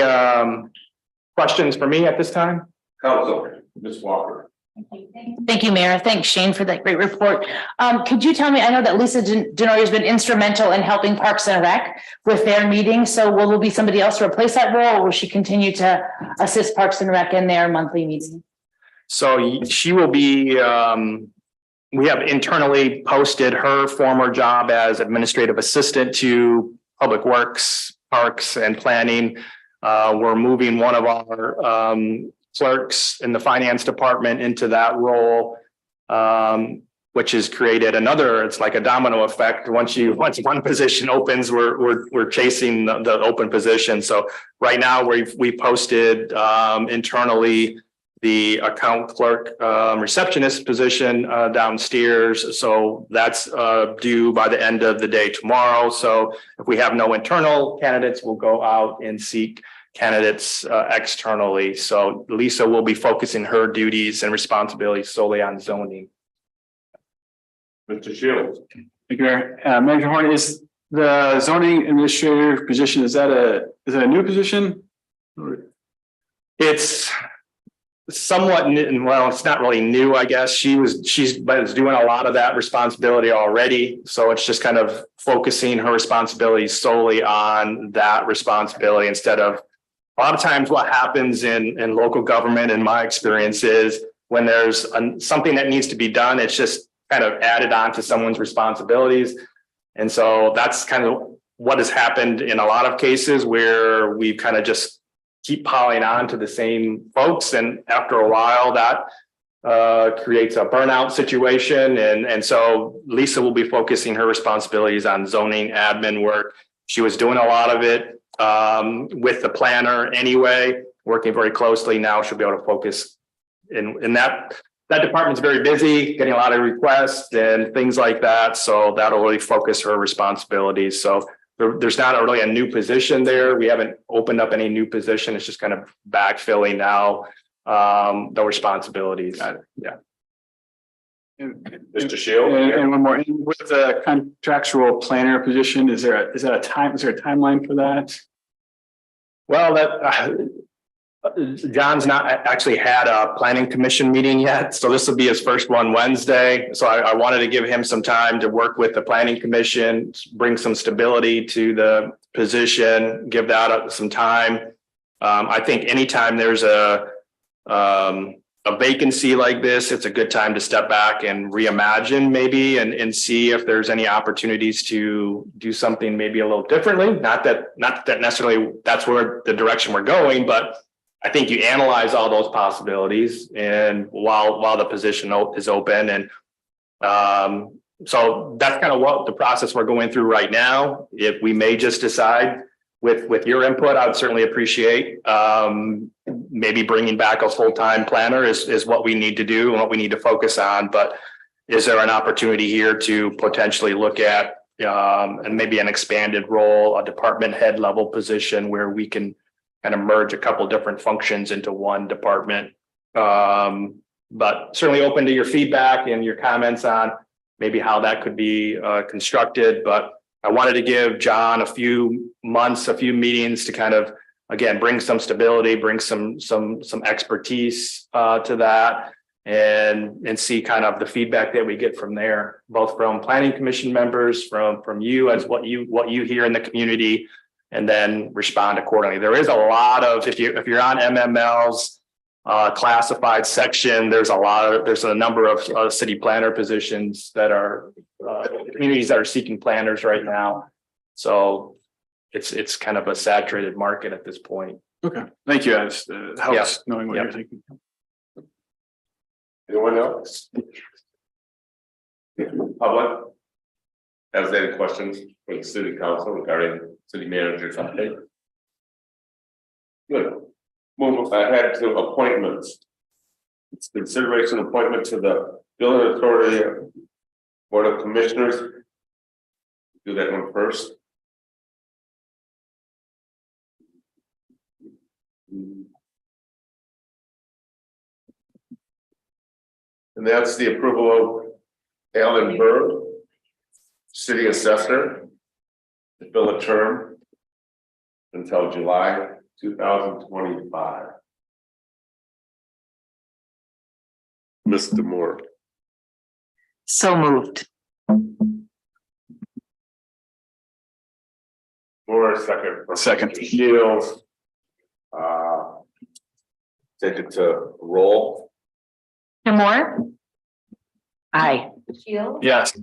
questions for me at this time? Council, Ms. Walker. Thank you, Mayor. Thanks, Shane, for that great report. Could you tell me, I know that Lisa Denori has been instrumental in helping Parks and Rec with their meetings. So will there be somebody else to replace that role, or will she continue to assist Parks and Rec in their monthly meetings? So she will be, we have internally posted her former job as administrative assistant to Public Works, Parks and Planning. We're moving one of our clerks in the finance department into that role, which has created another, it's like a domino effect. Once one position opens, we're chasing the open position. So right now we posted internally the account clerk receptionist position downstairs. So that's due by the end of the day tomorrow. So if we have no internal candidates, we'll go out and seek candidates externally. So Lisa will be focusing her duties and responsibilities solely on zoning. Mr. Shields. Thank you, Mayor. Manager Horn, is the zoning administrator position, is that a new position? It's somewhat new. Well, it's not really new, I guess. She's doing a lot of that responsibility already. So it's just kind of focusing her responsibilities solely on that responsibility instead of a lot of times what happens in local government, in my experience, is when there's something that needs to be done, it's just kind of added on to someone's responsibilities. And so that's kind of what has happened in a lot of cases where we kind of just keep piling on to the same folks. And after a while that creates a burnout situation. And so Lisa will be focusing her responsibilities on zoning admin work. She was doing a lot of it with the planner anyway, working very closely. Now she'll be able to focus in that department's very busy, getting a lot of requests and things like that. So that'll really focus her responsibilities. So there's not really a new position there. We haven't opened up any new position. It's just kind of backfilling now the responsibilities. Yeah. Mr. Shields. And one more, with the contractual planner position, is there a timeline for that? Well, John's not actually had a planning commission meeting yet. So this will be his first one Wednesday. So I wanted to give him some time to work with the planning commission, bring some stability to the position, give that some time. I think anytime there's a a vacancy like this, it's a good time to step back and reimagine maybe and see if there's any opportunities to do something maybe a little differently. Not that necessarily that's where the direction we're going, but I think you analyze all those possibilities and while the position is open and so that's kind of what the process we're going through right now. If we may just decide with your input, I would certainly appreciate maybe bringing back a full-time planner is what we need to do and what we need to focus on. But is there an opportunity here to potentially look at and maybe an expanded role, a department head level position where we can kind of merge a couple different functions into one department? But certainly open to your feedback and your comments on maybe how that could be constructed. But I wanted to give John a few months, a few meetings to kind of, again, bring some stability, bring some expertise to that and see kind of the feedback that we get from there, both from planning commission members, from you as what you hear in the community, and then respond accordingly. There is a lot of, if you're on MML's classified section, there's a number of city planner positions that are communities that are seeking planners right now. So it's kind of a saturated market at this point. Okay, thank you. It helps knowing what Yeah. you're thinking. Anyone else? Public? Has any questions for the city council regarding city manager's update? Good. Move ahead to appointments. It's consideration appointment to the Building Authority Board of Commissioners. Do that one first. And that's the approval of Alan Berg, city assessor, to fill a term until July 2025. Mr. Moore. So moved. Moore, second. Second. Shields. Take it to roll. Moore, Aye. Shields, Yes.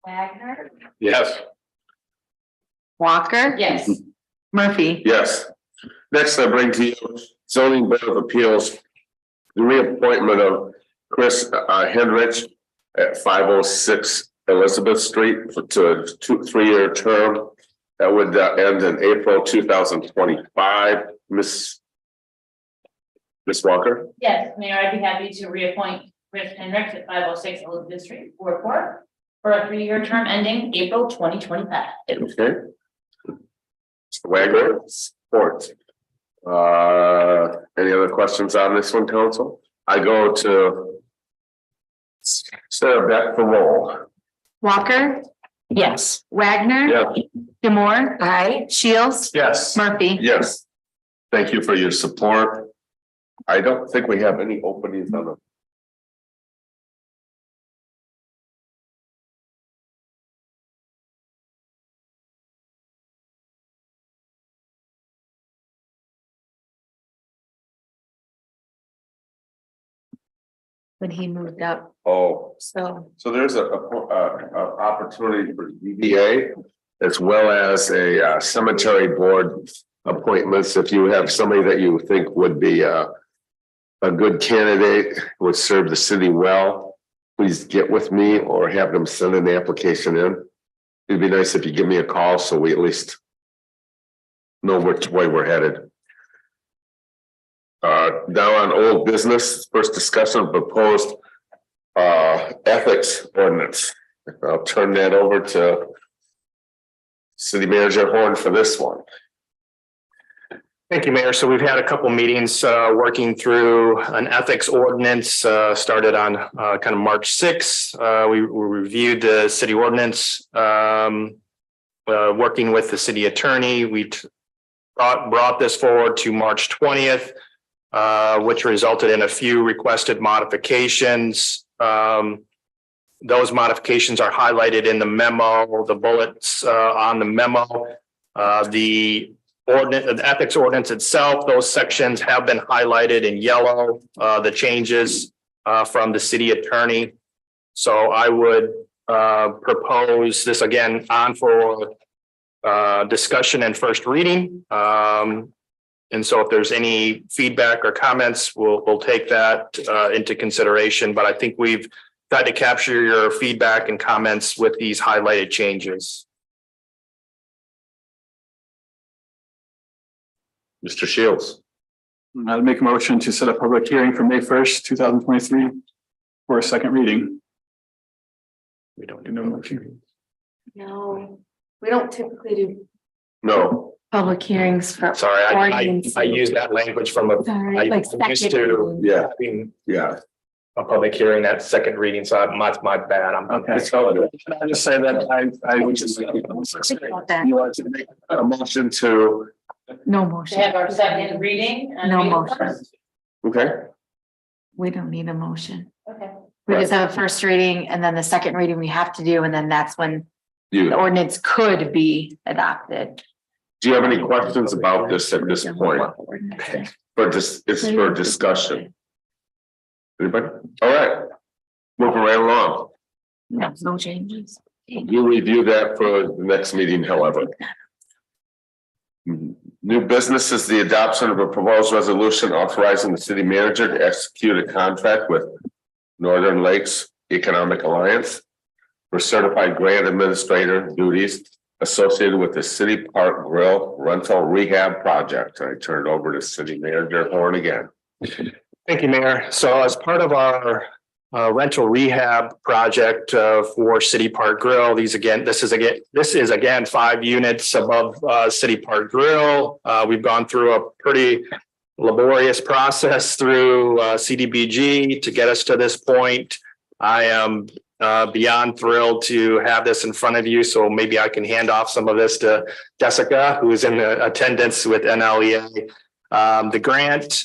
Wagner, Yes. Walker. yes, Murphy. Yes. Next, I bring to you zoning board of appeals. The reappointment of Chris Hendricks at 506 Elizabeth Street to a 3-year term. That would end in April 2025. Miss Walker? Yes, Mayor, I'd be happy to reappoint Chris Hendricks at 506 Elizabeth Street, Ward 4, for a 3-year term ending April 2025. Okay. Mr. Wagner, support. Any other questions on this one, council? I go to Sarah Beck for roll. Walker, Yes. Wagner. Yes. Moore, Aye. Shields, Yes. Murphy. Yes. Thank you for your support. I don't think we have any openings on the. When he moved up, Oh, so. so there's a opportunity for DBA as well as a cemetery board appointments. If you have somebody that you think would be a good candidate, would serve the city well, please get with me or have them send an application in. It'd be nice if you give me a call so we at least know which way we're headed. Now on old business, first discussion of proposed ethics ordinance. I'll turn that over to City Manager Horn for this one. Thank you, Mayor. So we've had a couple meetings working through an ethics ordinance, started on kind of March 6th. We reviewed the city ordinance, working with the city attorney. We brought this forward to March 20th, which resulted in a few requested modifications. Those modifications are highlighted in the memo, the bullets on the memo. The ordinance, the ethics ordinance itself, those sections have been highlighted in yellow, the changes from the city attorney. So I would propose this again on for discussion and first reading. And so if there's any feedback or comments, we'll take that into consideration. But I think we've tried to capture your feedback and comments with these highlighted changes. Mr. Shields. I'll make a motion to set a public hearing for May 1st, 2023 for a second reading. We don't No motion. No, we don't typically do No, public hearings for. Sorry, I ordinance. use that language from a, Sorry, I like used second to reading. yeah, having yeah. a public hearing, that second reading, so that's my bad. Okay, so can I just say that I would just. About that. You want to make a motion to, No To motion. have our second reading. and No read motion. first. okay, We don't need a motion. Okay. We just have a first reading and then the second reading we have to do, and then that's when you, the ordinance could be adopted. do you have any questions about this at this point? For this, it's for discussion. Anybody? All right. Moving right along. No changes. You review that for the next meeting, however. New business is the adoption of a proposed resolution authorizing the city manager to execute a contract with Northern Lakes Economic Alliance for certified grant administrator duties associated with the City Park Grill rental rehab project. I turn it over to City Manager Horn again. Thank you, Mayor. So as part of our rental rehab project for City Park Grill, this is again 5 units above City Park Grill. We've gone through a pretty laborious process through CDBG to get us to this point. I am beyond thrilled to have this in front of you, so maybe I can hand off some of this to Jessica, who is in attendance with NLEA. The grant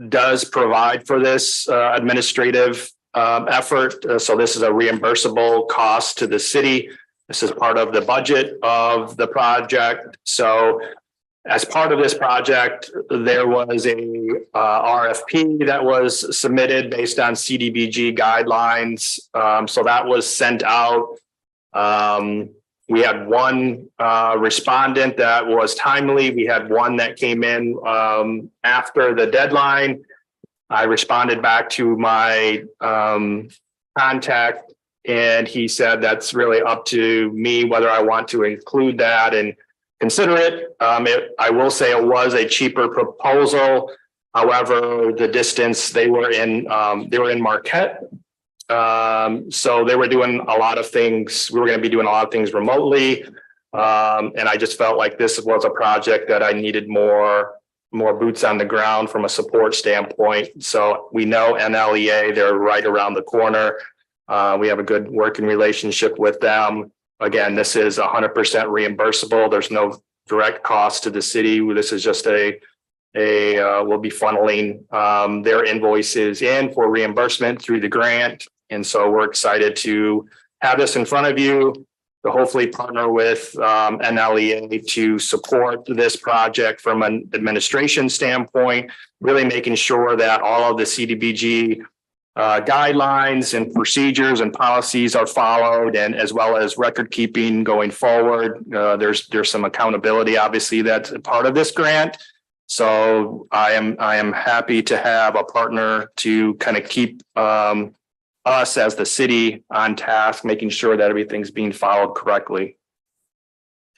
does provide for this administrative effort. So this is a reimbursable cost to the city. This is part of the budget of the project. So as part of this project, there was a RFP that was submitted based on CDBG guidelines. So that was sent out. We had one respondent that was timely. We had one that came in after the deadline. I responded back to my contact, and he said that's really up to me whether I want to include that and consider it. I will say it was a cheaper proposal. However, the distance they were in Marquette. So they were doing a lot of things. We were going to be doing a lot of things remotely. And I just felt like this was a project that I needed more boots on the ground from a support standpoint. So we know NLEA, they're right around the corner. We have a good working relationship with them. Again, this is 100% reimbursable. There's no direct cost to the city. This is just we'll be funneling their invoices in for reimbursement through the grant. And so we're excited to have this in front of you to hopefully partner with NLEA to support this project from an administration standpoint, really making sure that all of the CDBG guidelines and procedures and policies are followed, and as well as record keeping going forward. There's some accountability, obviously, that's a part of this grant. So I am happy to have a partner to kind of keep us as the city on task, making sure that everything's being followed correctly.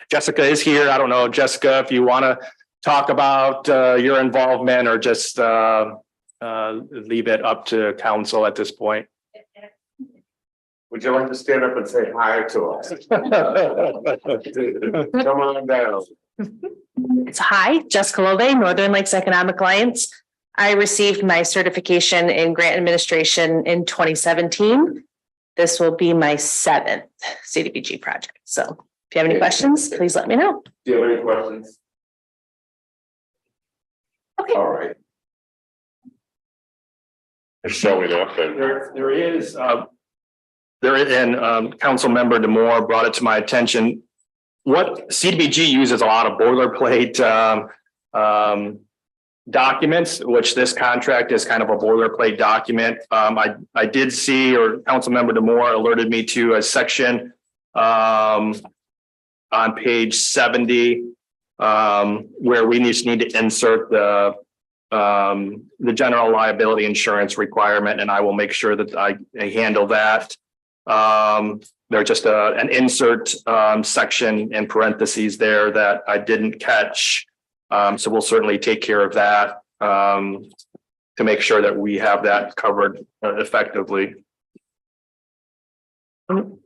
Jessica is here. I don't know, Jessica, if you want to talk about your involvement or just leave it up to council at this point. Would you like to stand up and say hi to us? Come on down. It's hi, Jessica Love, Northern Lakes Economic Alliance. I received my certification in grant administration in 2017. This will be my 7th CDBG project. So if you have any questions, please let me know. Do you have any questions? Okay. All right. Showing up and There is, and Council Member DeMore brought it to my attention. what CDBG uses a lot of boilerplate documents, which this contract is kind of a boilerplate document. I did see, or Councilmember Demore alerted me to a section on page 70 where we just need to insert the general liability insurance requirement, and I will make sure that I handle that. There's just an insert section in parentheses there that I didn't catch. So we'll certainly take care of that to make sure that we have that covered effectively. And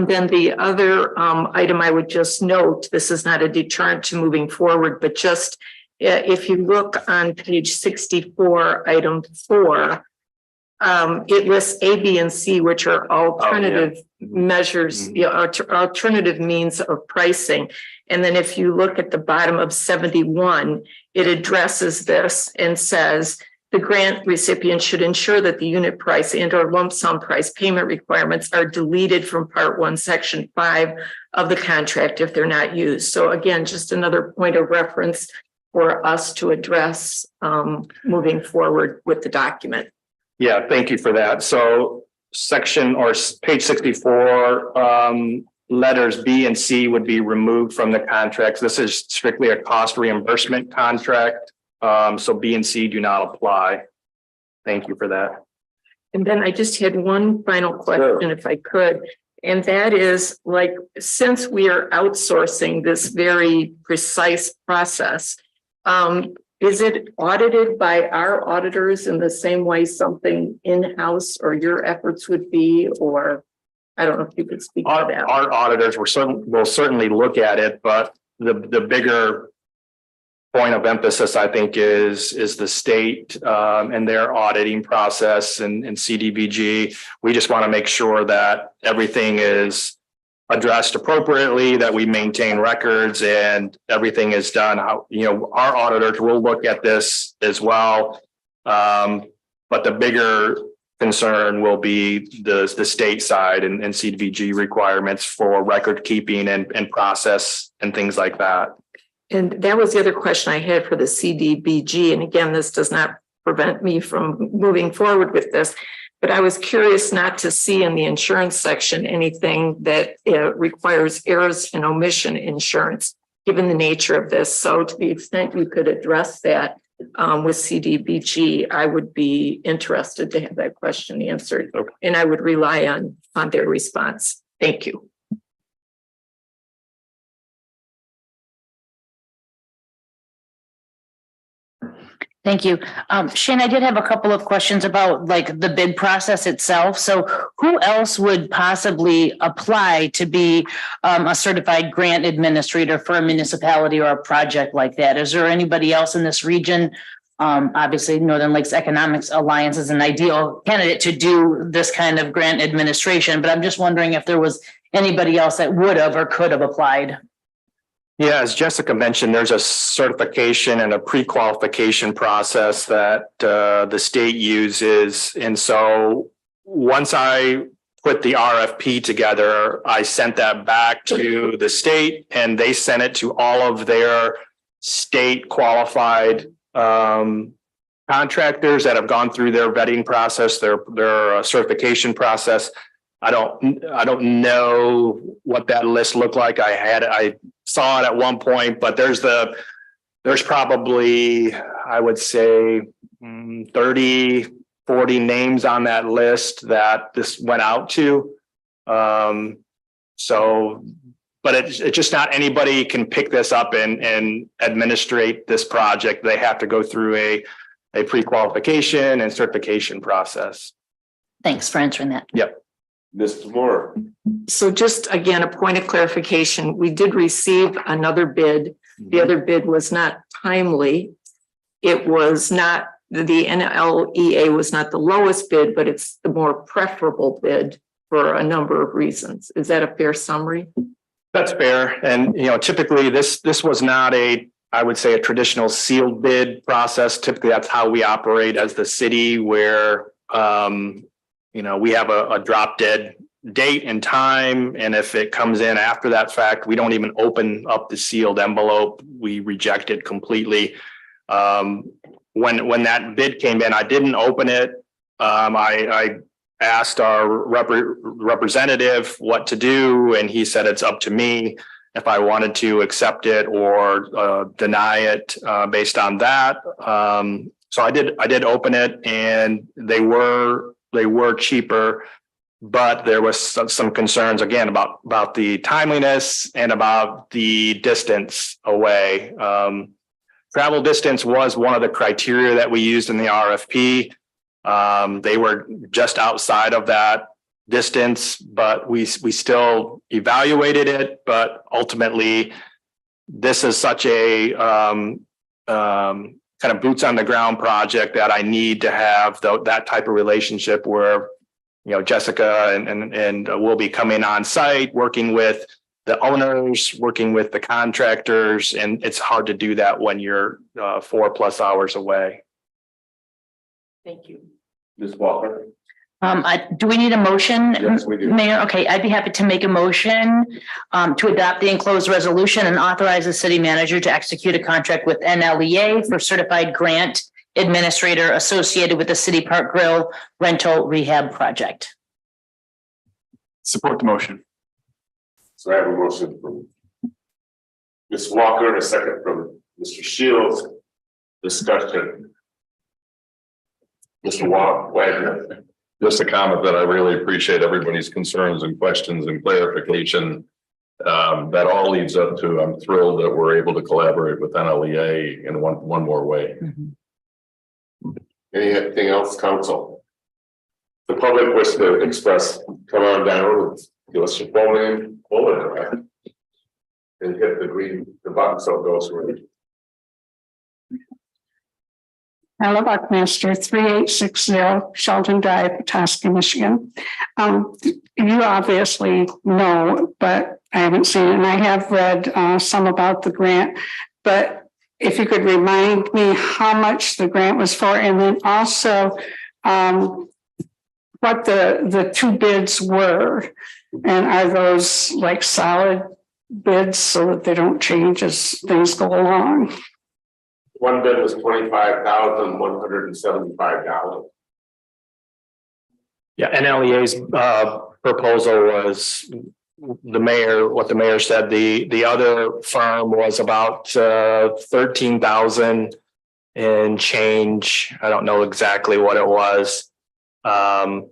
then the other item I would just note, this is not a deterrent to moving forward, but just if you look on page 64, item 4, it lists A, B, and C, which are alternative measures, alternative means of pricing. And then if you look at the bottom of 71, it addresses this and says the grant recipient should ensure that the unit price and or lump sum price payment requirements are deleted from Part 1, Section 5 of the contract if they're not used. So again, just another point of reference for us to address moving forward with the document. Yeah, thank you for that. So section or page 64, letters B and C would be removed from the contracts. This is strictly a cost reimbursement contract. So B and C do not apply. Thank you for that. And then I just had one final question, if I could, and that is, like, since we are outsourcing this very precise process, is it audited by our auditors in the same way something in-house or your efforts would be, or I don't know if you could speak to that. Our auditors will certainly look at it, but the bigger point of emphasis, I think, is the state and their auditing process and CDBG. We just want to make sure that everything is addressed appropriately, that we maintain records and everything is done. How, our auditors will look at this as well. But the bigger concern will be the state side and CDBG requirements for record keeping and process and things like that. And that was the other question I had for the CDBG. And again, this does not prevent me from moving forward with this, but I was curious not to see in the insurance section anything that requires errors and omission insurance, given the nature of this. So to the extent you could address that with CDBG, I would be interested to have that question answered. Okay. And I would rely on their response. Thank you. Thank you. Shane, I did have a couple of questions about like the bid process itself. So who else would possibly apply to be a certified grant administrator for a municipality or a project like that? Is there anybody else in this region? Obviously, Northern Lakes Economics Alliance is an ideal candidate to do this kind of grant administration, but I'm just wondering if there was anybody else that would have or could have applied. Yeah, as Jessica mentioned, there's a certification and a pre-qualification process that the state uses. And so once I put the RFP together, I sent that back to the state and they sent it to all of their state qualified contractors that have gone through their vetting process, their certification process. I don't know what that list looked like. I saw it at one point, but there's probably, I would say 30, 40 names on that list that this went out to. So, but it's just not anybody can pick this up and administrate this project. They have to go through a pre-qualification and certification process. Thanks for answering that. Yep. Mr. Moore. So just again, a point of clarification, we did receive another bid. The other bid was not timely. It was not, the NLEA was not the lowest bid, but it's the more preferable bid for a number of reasons. Is that a fair summary? That's fair. And, typically this was not I would say a traditional sealed bid process. Typically that's how we operate as the city where, we have a drop dead date and time, and if it comes in after that fact, we don't even open up the sealed envelope. We reject it completely. When that bid came in, I didn't open it. I asked our representative what to do, and he said it's up to me if I wanted to accept it or deny it based on that. So I did open it, and they were cheaper, but there was some concerns again about the timeliness and about the distance away. Travel distance was one of the criteria that we used in the RFP. They were just outside of that distance, but we still evaluated it. But ultimately, this is such a kind of boots on the ground project that I need to have that type of relationship where, you know, Jessica and will be coming on site, working with the owners, working with the contractors, and it's hard to do that when you're 4+ hours away. Thank you. Ms. Walker? Do we need a motion? Yes, we do. Mayor, okay, I'd be happy to make a motion to adopt the enclosed resolution and authorize the city manager to execute a contract with NLEA for certified grant administrator associated with the City Park Grill rental rehab project. Support the motion. So I have a motion from Ms. Walker and a second from Mr. Shields. Discussion. Mr. Wagner. Just a comment that I really appreciate everybody's concerns and questions and clarification. That all leads up to, I'm thrilled that we're able to collaborate with NLEA in one more way. Anything else, council? The public wish to express, come on down, give us your phone name, pull it around, and hit the button so it goes through. Ella Buckmaster, 3860 Sheldon Drive, Petoskey, Michigan. You obviously know, but I haven't seen it, and I have read some about the grant. But if you could remind me how much the grant was for, and then also what the two bids were, and are those like solid bids so that they don't change as things go along? One bid was $25,175. Yeah, NLEA's proposal was what the mayor said. The other firm was about 13,000 and change. I don't know exactly what it was. But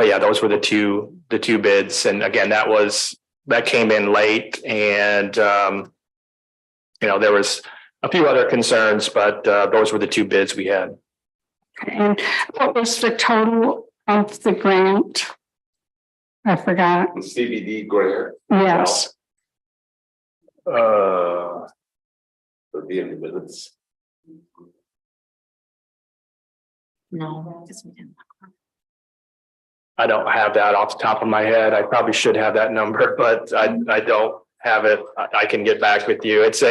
yeah, those were the two bids. And again, that came in late, and you know, there was a few other concerns, but those were the two bids we had. And what was the total of the grant? I forgot. The CBD grant. Yes. For the in the minutes. No, because we didn't. I don't have that off the top of my head. I probably should have that number, but I don't have it. I can get back with you. It's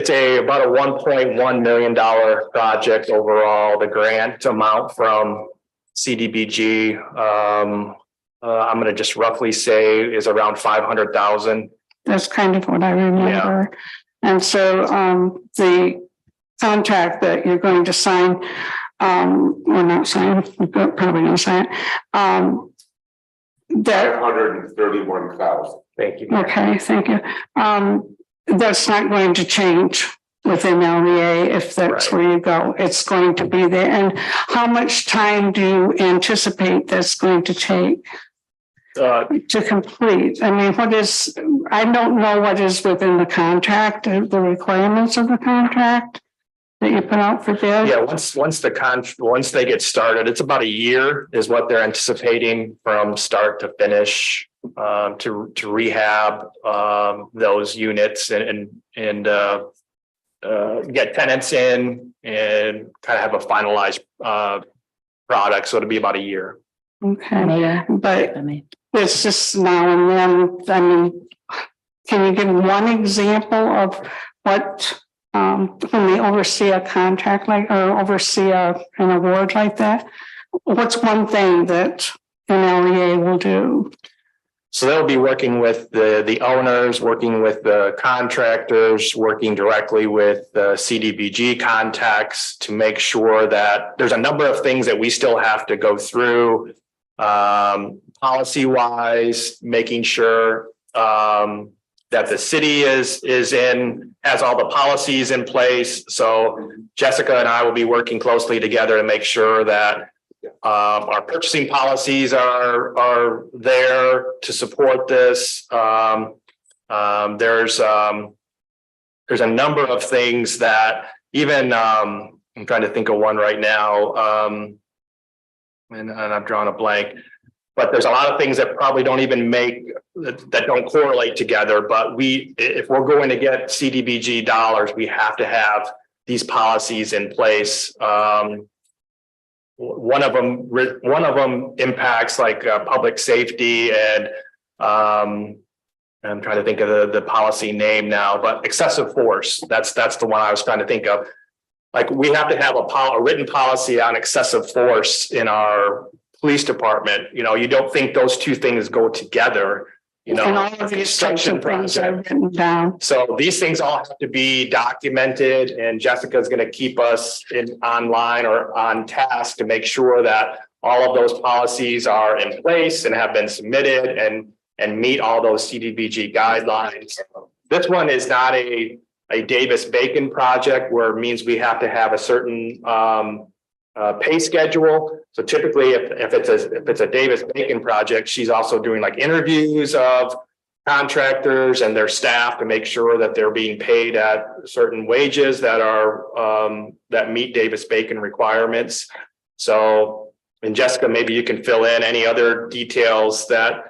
about a $1.1 million project overall. The grant amount from CDBG, I'm going to just roughly say is around 500,000. That's kind of what I remember. Yeah. And so the contract that you're going to sign, or not sign, you're probably going to sign, that 131,000. Thank you. Okay, thank you. That's not going to change within LEA if that's where you go. It's going to be there. And how much time do you anticipate that's going to take to complete? I mean, I don't know what is within the contract, the requirements of the contract that you put out for bid. Yeah, once they get started, it's about a year is what they're anticipating from start to finish, to rehab those units and get tenants in and kind of have a finalized product. So it'll be about a year. Okay, Mayor, but I mean, it's just now and then. I mean, can you give one example of what when they oversee a contract like, or oversee an award like that? What's one thing that NLEA will do? So they'll be working with the owners, working with the contractors, working directly with the CDBG contacts to make sure that there's a number of things that we still have to go through. Policy wise, making sure that the city has all the policies in place. So Jessica and I will be working closely together to make sure that our purchasing policies are there to support this. There's a number of things that even I'm trying to think of one right now, and I've drawn a blank. But there's a lot of things that probably don't even that don't correlate together. But if we're going to get CDBG dollars, we have to have these policies in place. One of them impacts like public safety and I'm trying to think of the policy name now, but excessive force. That's the one I was trying to think of. Like we have to have a written policy on excessive force in our police department. You know, you don't think those two things go together. You know, And all of these types of things are written down. so these things all have to be documented, and Jessica's going to keep us online or on task to make sure that all of those policies are in place and have been submitted and meet all those CDBG guidelines. This one is not a Davis-Bacon project where it means we have to have a certain pay schedule. So typically if it's a Davis-Bacon project, she's also doing like interviews of contractors and their staff to make sure that they're being paid at certain wages that are that meet Davis-Bacon requirements. So, and Jessica, maybe you can fill in any other details that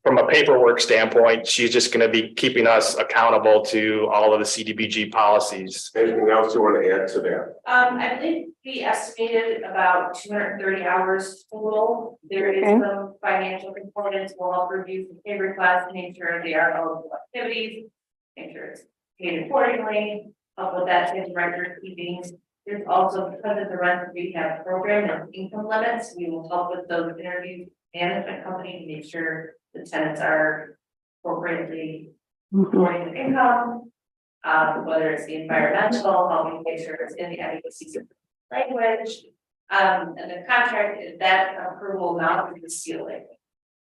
from a paperwork standpoint, she's just going to be keeping us accountable to all of the CDBG policies. Anything else you want to add to that? I believe we estimated about 230 hours total. There is some financial components. We'll help review the pay requests, make sure they are eligible activities, make sure it's paid accordingly, help with that in record keeping. There's also, because of the rent rehab program and income limits, we will help with those interviews, management company to make sure the tenants are appropriately reporting the income, whether it's the environmental, helping make sure it's in the NEC language. And the contract is that approval not with the ceiling.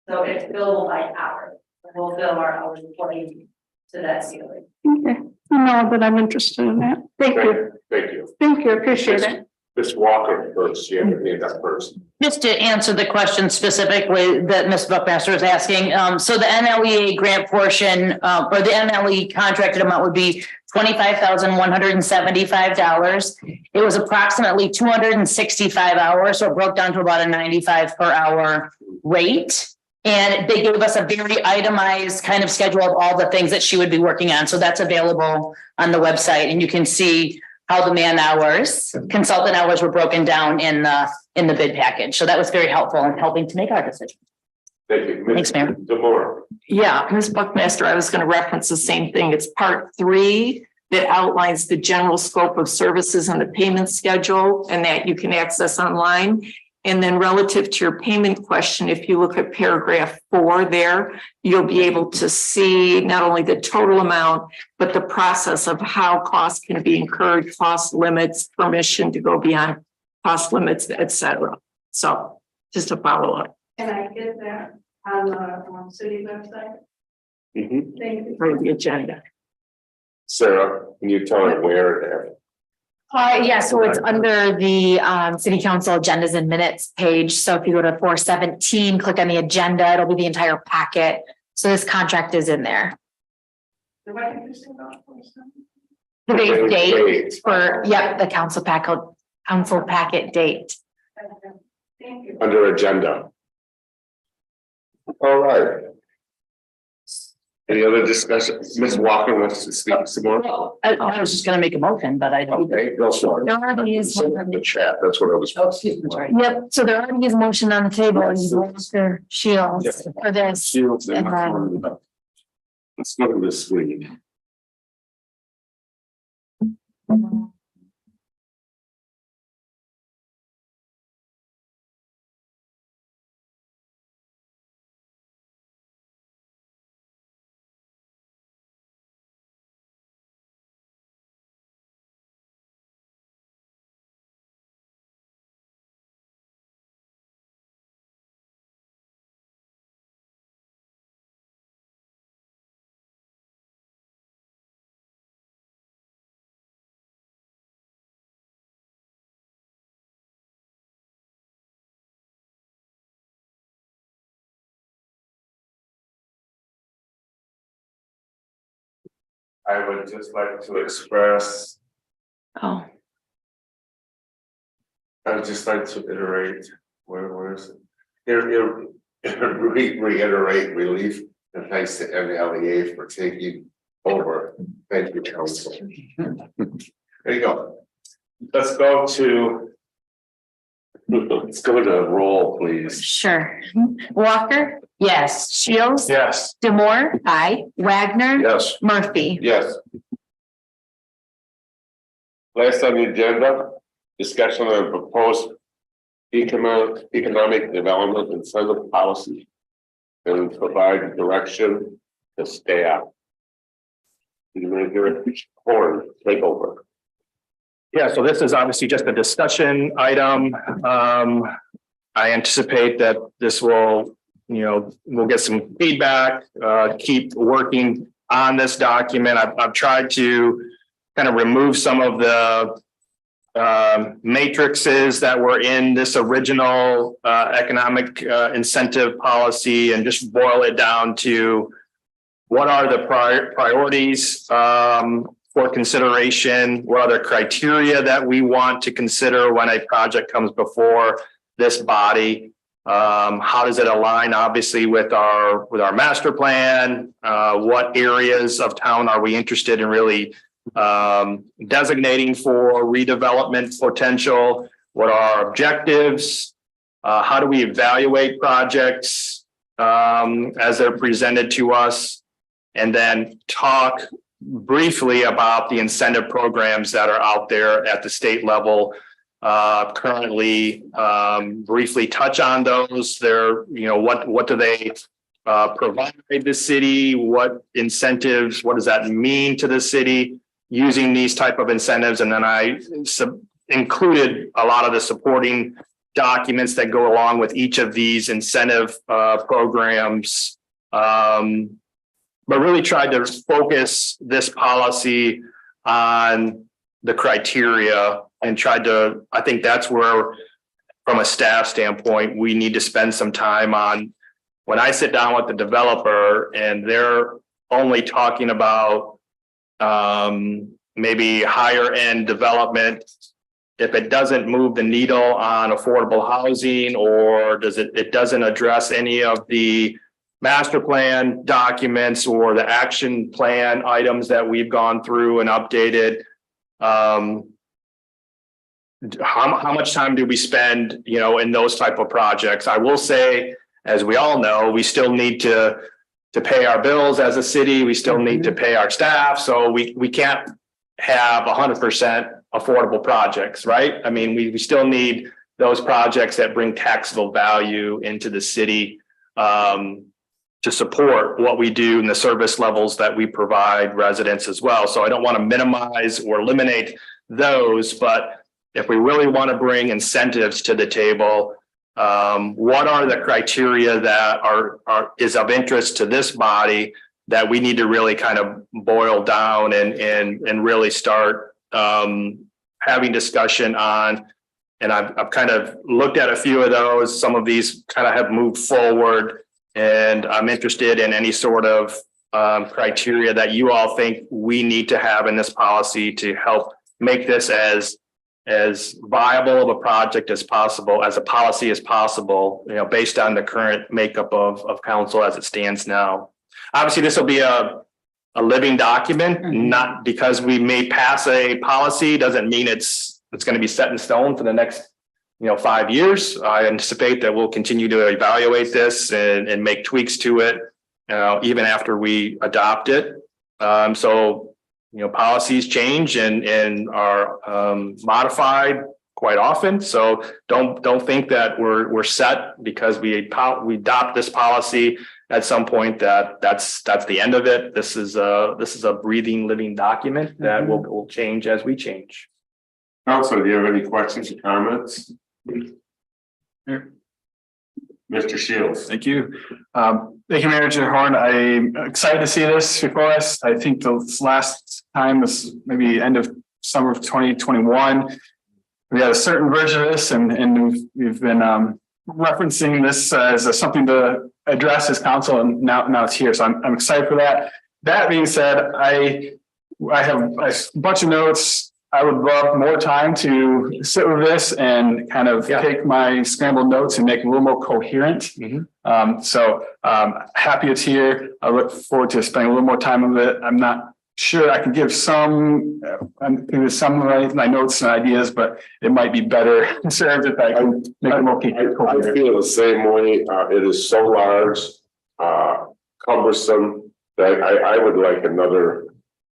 So it's billable by hour. We'll bill our hours according to that ceiling. Okay, no, but I'm interested in that. Thank you. Thank you. Thank you, appreciate it. Ms. Walker first, you have to be that first. Just to answer the question specifically that Ms. Buckmaster is asking, so the NLEA grant portion, or the NLE contracted amount would be $25,175. It was approximately 265 hours, so it broke down to about a 95 per hour rate. And they gave us a very itemized kind of schedule of all the things that she would be working on. So that's available on the website, and you can see how the man hours, consultant hours were broken down in the bid package. So that was very helpful in helping to make our decision. Thank you. Thanks, Mayor. DeMore. Yeah, Ms. Buckmaster, I was going to reference the same thing. It's part 3 that outlines the general scope of services and the payment schedule, and that you can access online. And then relative to your payment question, if you look at paragraph 4 there, you'll be able to see not only the total amount, but the process of how costs can be incurred, cost limits, permission to go beyond cost limits, et cetera. So just to follow up. Can I get that on the city website? Thank you. For the agenda. Sarah, can you tell me where? Yeah, so it's under the city council agendas and minutes page. So if you go to 417, click on the agenda, it'll be the entire packet. So this contract is in there. Today's date for, yep, the council packet date. Thank you. Under agenda. All right. Any other discussion? Ms. Walker wants to speak some more? I was just gonna make a motion, but I don't. Okay, go for it. There already is. Send it in the chat, that's what I was. Oh, excuse me, sorry. Yep, so there already is a motion on the table, Mr. Shields for this. Shields and And let's look at this screen. I would just like to express, Oh, I would just like to iterate, where is it? Reiterate relief and thanks to MLEA for taking over. Thank you, council. There you go. Let's go to roll, please. Sure. Walker, Yes. Shields. Yes. Demore. Aye. Wagner. Yes. Murphy. Yes. Last on the agenda, discussion on proposed economic development incentive policy. And provide direction to staff. Horn, take over. Yeah, so this is obviously just a discussion item. I anticipate that this will, we'll get some feedback, keep working on this document. I've tried to kind of remove some of the matrices that were in this original economic incentive policy and just boil it down to what are the priorities for consideration, what are the criteria that we want to consider when a project comes before this body. How does it align obviously with our master plan? What areas of town are we interested in really designating for redevelopment potential? What are our objectives? How do we evaluate projects as they're presented to us? And then talk briefly about the incentive programs that are out there at the state level currently. Briefly touch on those. They're, what do they provide the city? What incentives? What does that mean to the city? Using these type of incentives, and then I included a lot of the supporting documents that go along with each of these incentive programs, but really tried to focus this policy on the criteria and tried to, I think that's where, from a staff standpoint, we need to spend some time on. When I sit down with the developer and they're only talking about maybe higher end development, if it doesn't move the needle on affordable housing, or it doesn't address any of the master plan documents or the action plan items that we've gone through and updated. How much time do we spend, in those type of projects? I will say, as we all know, we still need to pay our bills as a city. We still need to pay our staff. So we can't have 100% affordable projects, right? I mean, we still need those projects that bring taxable value into the city to support what we do and the service levels that we provide residents as well. So I don't want to minimize or eliminate those, but if we really want to bring incentives to the table, what are the criteria that is of interest to this body that we need to really kind of boil down and really start having discussion on? And I've kind of looked at a few of those. Some of these kind of have moved forward, and I'm interested in any sort of criteria that you all think we need to have in this policy to help make this as viable of a project as possible, as a policy as possible, based on the current makeup of council as it stands now. Obviously, this will be a living document, not because we may pass a policy doesn't mean it's going to be set in stone for the next 5 years. I anticipate that we'll continue to evaluate this and make tweaks to it even after we adopt it. Policies change and are modified quite often. So don't think that we're set because we adopt this policy at some point that's the end of it. This is a breathing, living document that will change as we change. Council, do you have any questions or comments? Mr. Shields. Thank you. Thank you, Manager Horn. I'm excited to see this before us. I think the last time was maybe end of summer of 2021. We had a certain version of this, and we've been referencing this as something to address as council, and now it's here. So I'm excited for that. That being said, I I have a bunch of notes. I would love more time to sit with this and kind of take my scrambled notes and make it a little more coherent. Happy it's here. I look forward to spending a little more time with it. I'm not sure I can give some of my notes and ideas, but it might be better served if I can make it more coherent. I feel the same way. It is so large, cumbersome that I would like another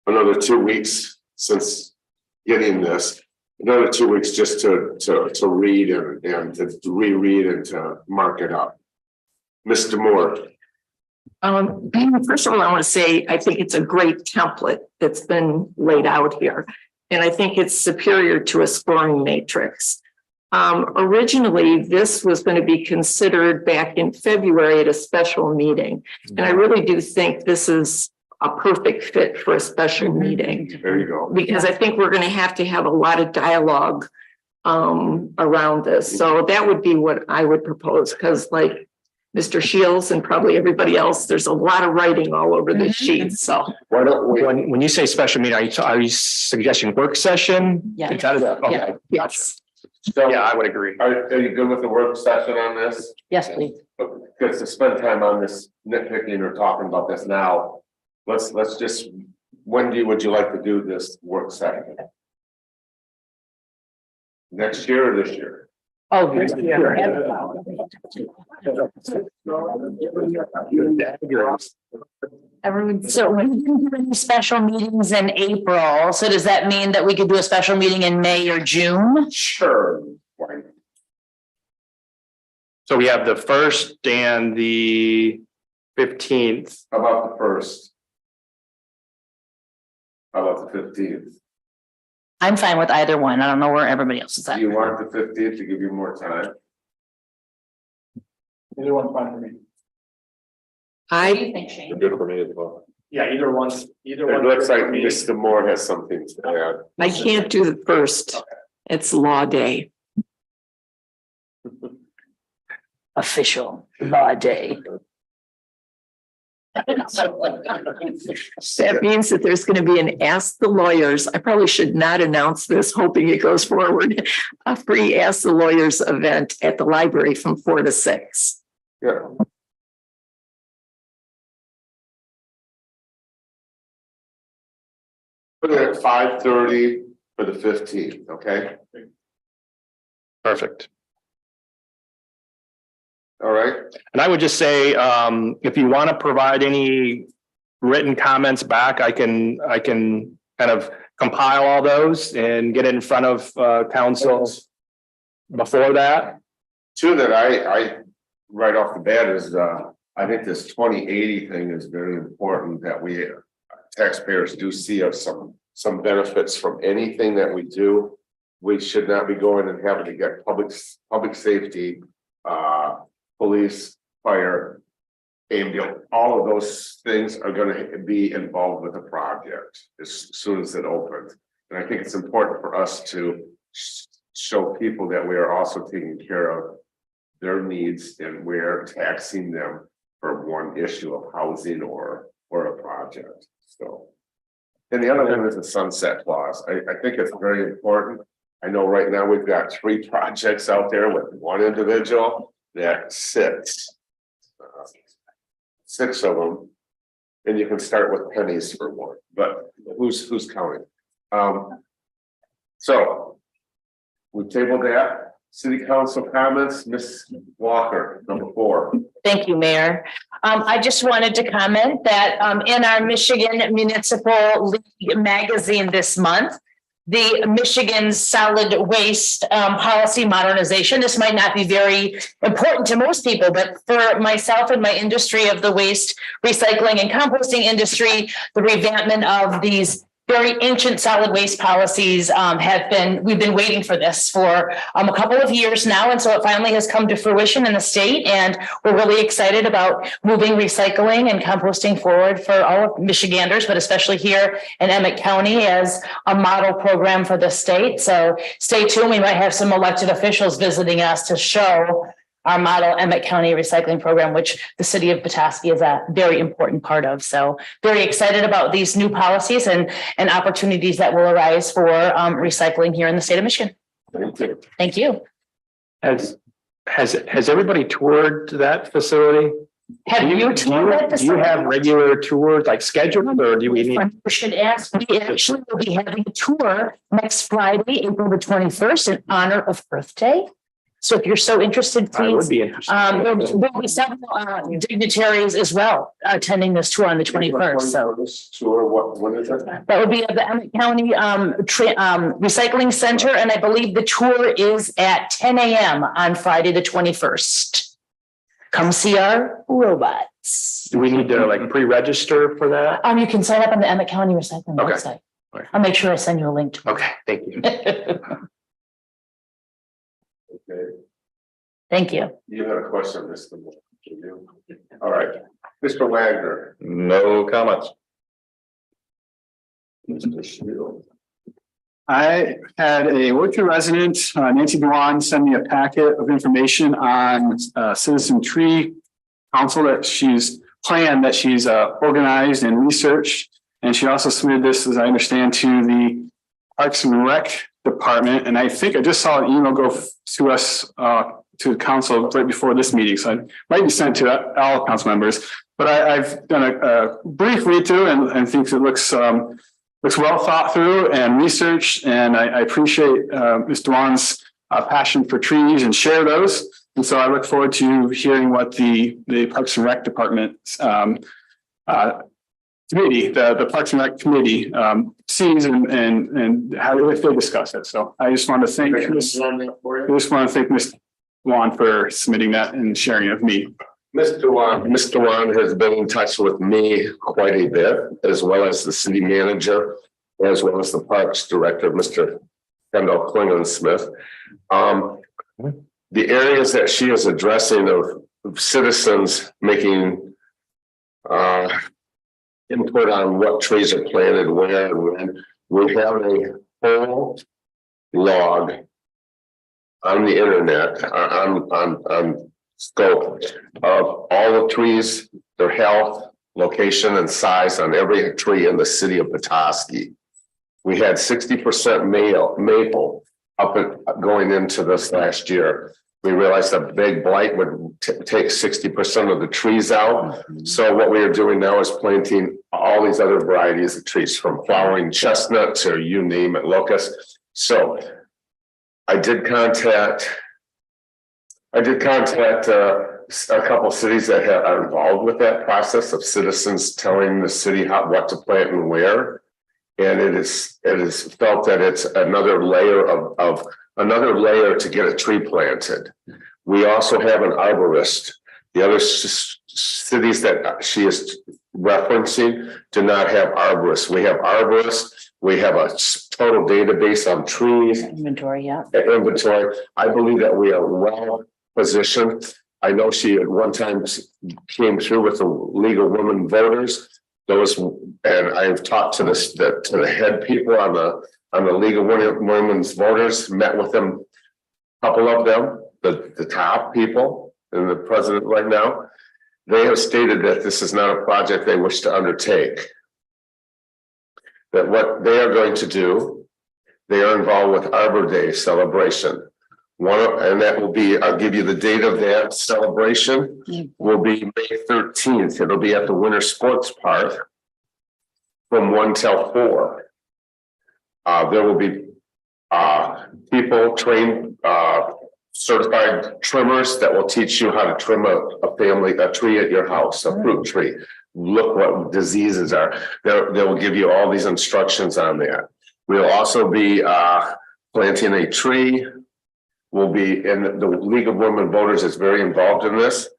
2 weeks since getting this, another 2 weeks just to read and to reread and to mark it up. Mr. Moore. First of all, I want to say, I think it's a great template that's been laid out here. And I think it's superior to a scoring matrix. Originally, this was going to be considered back in February at a special meeting. And I really do think this is a perfect fit for a special meeting. There you go. Because I think we're going to have a lot of dialogue around this. So that would be what I would propose, because like Mr. Shields and probably everybody else, there's a lot of writing all over this sheet. So Why don't we? When you say special meeting, are you suggesting work session? Yeah. Okay. yes. So, Yeah, I would agree. are you good with the work session on this? Yes, please. Because to spend time on this nitpicking or talking about this now, let's just, would you like to do this work session? Next year or this year? Oh, everyone. So when we're doing special meetings in April, so does that mean that we could do a special meeting in May or June? Sure. So we have the 1st and the 15th. How about the 1st? How about the 15th? I'm fine with either one. I don't know where everybody else is Do at. you want the 15th to give you more time? Either one's fine for me. think, Shane? Good for me as well. Yeah, either one's. It looks like Mr. Moore has something to add. I can't do the 1st. It's law day. Official law day. That means that there's going to be an Ask the Lawyers. I probably should not announce this, hoping it goes forward. A free Ask the Lawyers event at the library from 4 to 6. Yeah. Put it at 5:30 for the 15th, okay? Perfect. All right, And I would just say, if you want to provide any written comments back, I can kind of compile all those and get it in front of council before that. two that I right off the bat is, I think this 2080 thing is very important, that we taxpayers do see us some benefits from anything that we do. We should not be going and having to get public safety, police, fire, ambulance, all of those things are going to be involved with the project as soon as it opens. And I think it's important for us to show people that we are also taking care of their needs, and we're taxing them for one issue of housing or a project. So, and the other one is the sunset clause. I think it's very important. I know right now we've got 3 projects out there with one individual that sits. 6 of them, and you can start with pennies for one, but who's counting? So we tabled that. City Council comments, Ms. Walker, number 4. Thank you, Mayor. I just wanted to comment that in our Michigan Municipal League magazine this month, the Michigan Solid Waste Policy Modernization. This might not be very important to most people, but for myself and my industry of the waste recycling and composting industry, the revampment of these very ancient solid waste policies we've been waiting for this for a couple of years now. And so it finally has come to fruition in the state. And we're really excited about moving recycling and composting forward for all of Michiganders, but especially here in Emmett County as a model program for the state. So stay tuned. We might have some elected officials visiting us to show our model Emmett County recycling program, which the city of Petoskey is a very important part of. So very excited about these new policies and opportunities that will arise for recycling here in the state of Michigan. Thank you. Has everybody toured that facility? Have you toured that Do you have regular tours like scheduled, or do we need? I should ask, we actually will be having a tour next Friday, April the 21st, in honor of Earth Day. So if you're so interested, I would please, be interested. there'll be several dignitaries as well attending this tour on the 21st. So Tour, when is it? that would be at the Emmett County Recycling Center, and I believe the tour is at 10 a.m. on Friday, the 21st. Come see our robots. Do we need to like pre-register for that? You can sign up on the Emmett County Recycling Okay. website. Okay. I'll make sure I send you a link to Okay, thank you. it. Okay. Thank you. You had a question, Mr. Moore. All right, Mr. Wagner. No comments. Mr. Shield. I had a Woodford resident, Nancy Dewan, send me a packet of information on Citizen Tree Council that she's organized and researched. And she also submitted this, as I understand, to the Parks and Rec Department. And I think I just saw an email go to us, to the council right before this meeting. So it might be sent to all council members. But I've done a brief read through and think it looks well thought through and researched. And I appreciate Ms. Dewan's passion for trees and share those. And so I look forward to hearing what the Parks and Rec Department committee, the Parks and Rec committee sees and how if they discuss it. So I just want to thank Ms. Dewan for submitting that and sharing it with me. Ms. Dewan has been in touch with me quite a bit, as well as the city manager, as well as the parks director, Mr. Kendall Klingon-Smith. The areas that she is addressing of citizens making input on what trees are planted, where and when. We have a whole log on the internet, on scope of all the trees, their health, location, and size on every tree in the city of Petoskey. We had 60% maple up going into this last year. We realized that big blight would take 60% of the trees out. So what we are doing now is planting all these other varieties of trees, from flowering chestnut to you name it, locust. So I did contact a couple of cities that are involved with that process of citizens telling the city what to plant and where. And it is felt that it's another layer to get a tree planted. We also have an arborist. The other cities that she is referencing do not have arborists. We have arborists. We have a total database on trees. Inventory, yeah. Inventory. I believe that we are well positioned. I know she at one time came through with the League of Women Voters. Those, and I've talked to the head people on the League of Women's Voters, met with them, a couple of them, the top people and the president right now. They have stated that this is not a project they wish to undertake. That what they are going to do, they are involved with Arbor Day celebration. And that will be, I'll give you the date of that celebration, will be May 13th. It'll be at the Winter Sports Park from 1 till 4. There will be people trained, certified trimmers that will teach you how to trim a tree at your house, a fruit tree. Look what diseases are. They will give you all these instructions on that. We'll also be planting a tree. Will be in the League of Women Voters is very involved in this,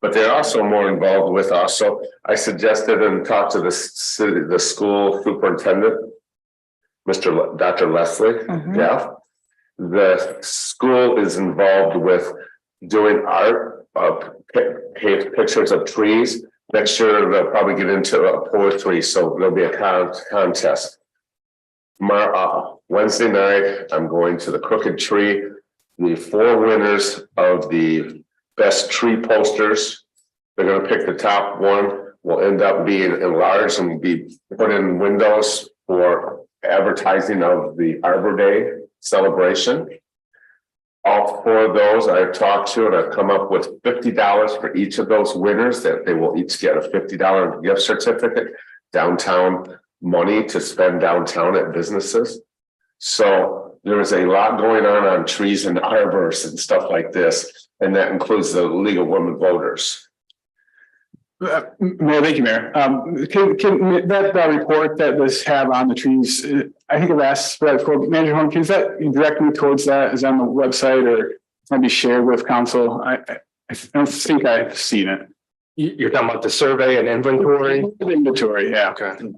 but they're also more involved with us. So I suggested and talked to the school superintendent, Dr. Leslie Jeff. The school is involved with doing art of pictures of trees. Next year they'll probably get into a poetry, so there'll be a contest. Wednesday night, I'm going to the Crooked Tree. The 4 winners of the best tree posters. They're gonna pick the top one, will end up being enlarged and be put in windows for advertising of the Arbor Day celebration. All four of those I've talked to, and I've come up with $50 for each of those winners, that they will each get a $50 gift certificate, downtown money to spend downtown at businesses. So there is a lot going on trees and arbors and stuff like this, and that includes the League of Women Voters. Mayor, thank you, Mayor. Can that report that was have on the trees, I think I've asked for that before, but Manager Horn, can that direct me towards that? Is on the website or can be shared with council? I don't think I've seen it. You're talking about the survey and inventory? Inventory, yeah. Okay.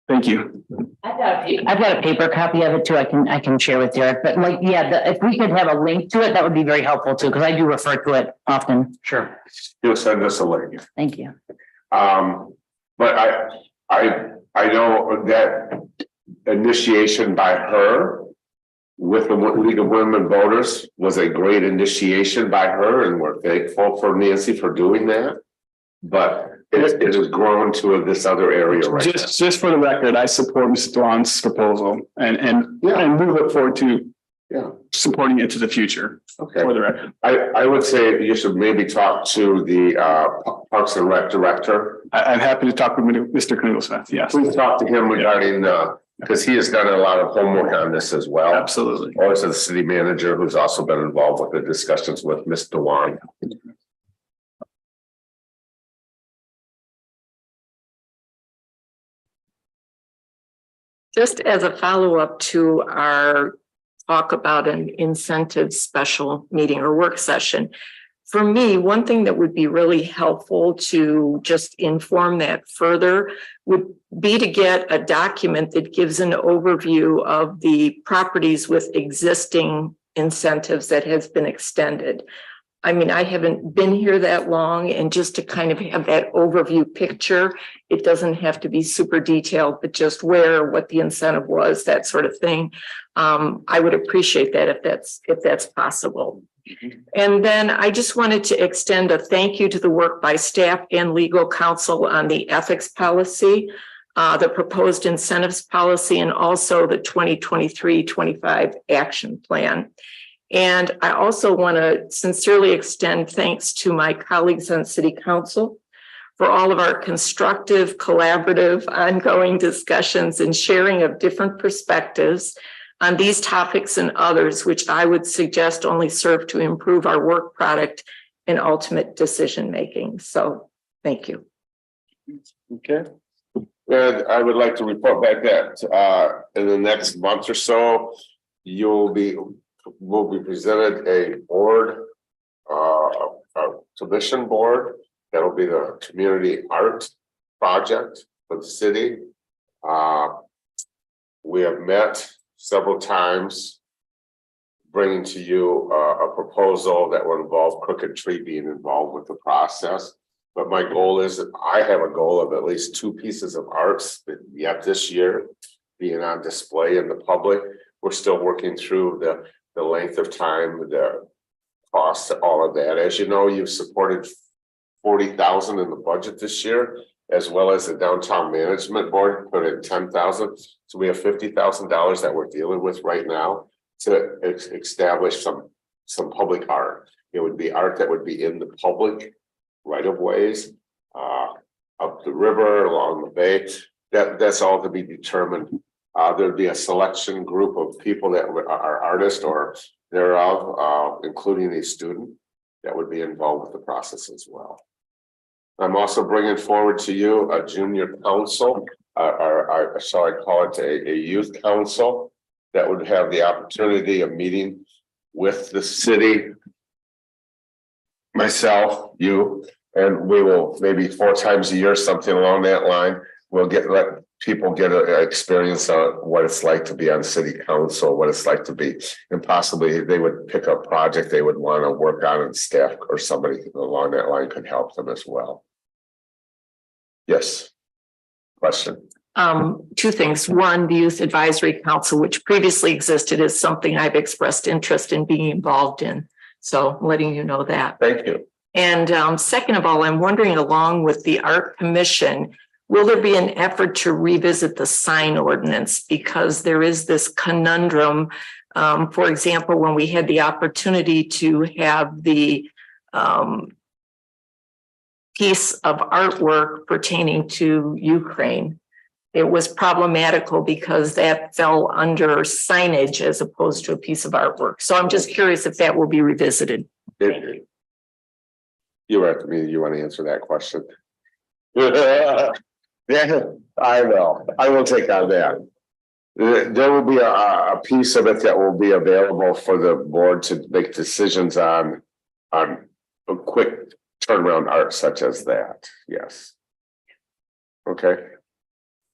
Thank you. I've got a paper copy of it too. I can share with Derek, but like, yeah, if we could have a link to it, that would be very helpful too, because I do refer to it often. Sure. You'll send us a link. Thank you. But I know that initiation by her with the League of Women Voters was a great initiation by her, and we're thankful for Nancy for doing that. But it has grown to this other area right now. Just for the record, I support Mrs. Dwan's proposal and we look forward to supporting it to the future. Okay. For the record. I would say you should maybe talk to the Parks and Rec director. I'm happy to talk with Mr. Kringlesmith. Yes. Please talk to him regarding because he has done a lot of homework on this as well. Absolutely. Also the city manager, who's also been involved with the discussions with Ms. Dewan. Just as a follow-up to our talk about an incentive special meeting or work session, for me, one thing that would be really helpful to just inform that further would be to get a document that gives an overview of the properties with existing incentives that has been extended. I mean, I haven't been here that long, and just to kind of have that overview picture, it doesn't have to be super detailed, but just where, what the incentive was, that sort of thing. I would appreciate that if that's possible. And then I just wanted to extend a thank you to the work by staff and legal counsel on the ethics policy, the proposed incentives policy, and also the 2023-25 action plan. And I also want to sincerely extend thanks to my colleagues on City Council for all of our constructive, collaborative, ongoing discussions and sharing of different perspectives on these topics and others, which I would suggest only serve to improve our work product and ultimate decision making. So thank you. Okay. And I would like to report back that in the next month or so, will be presented a board, a commission board. That'll be the community art project for the city. We have met several times, bringing to you a proposal that will involve Crooked Tree being involved with the process. But my goal is that I have a goal of at least 2 pieces of arts that yet this year being on display in the public. We're still working through the length of time, the cost, all of that. As you know, you've supported $40,000 in the budget this year, as well as the downtown management board put in $10,000. So we have $50,000 that we're dealing with right now to establish some public art. It would be art that would be in the public right of ways, up the river, along the bay. That's all to be determined. There'd be a selection group of people that are artists or thereof, including a student that would be involved with the process as well. I'm also bringing forward to you a junior council, so I call it a youth council that would have the opportunity of meeting with the city, myself, you, and we will maybe 4 times a year, something along that line. We'll let people get an experience on what it's like to be on city council, what it's like to be, and possibly they would pick a project they would want to work on, and staff or somebody along that line could help them as well. Yes. Question. 2 things. One, the Youth Advisory Council, which previously existed, is something I've expressed interest in being involved in. So letting you know that. Thank you. And second of all, I'm wondering, along with the Art Commission, will there be an effort to revisit the sign ordinance? Because there is this conundrum. For example, when we had the opportunity to have the piece of artwork pertaining to Ukraine, it was problematical because that fell under signage as opposed to a piece of artwork. So I'm just curious if that will be revisited. You were at the meeting, you want to answer that question? Yeah, I know. I will take on that. There will be a piece of it that will be available for the board to make decisions on a quick turnaround art such as that. Yes. Okay.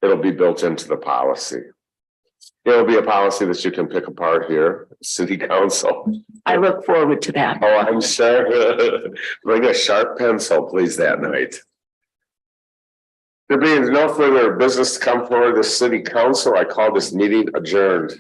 It'll be built into the policy. It'll be a policy that you can pick apart here, city council. I look forward to that. Oh, I'm sure. Bring a sharp pencil, please, that night. There being no further business to come forward the city council, I call this meeting adjourned.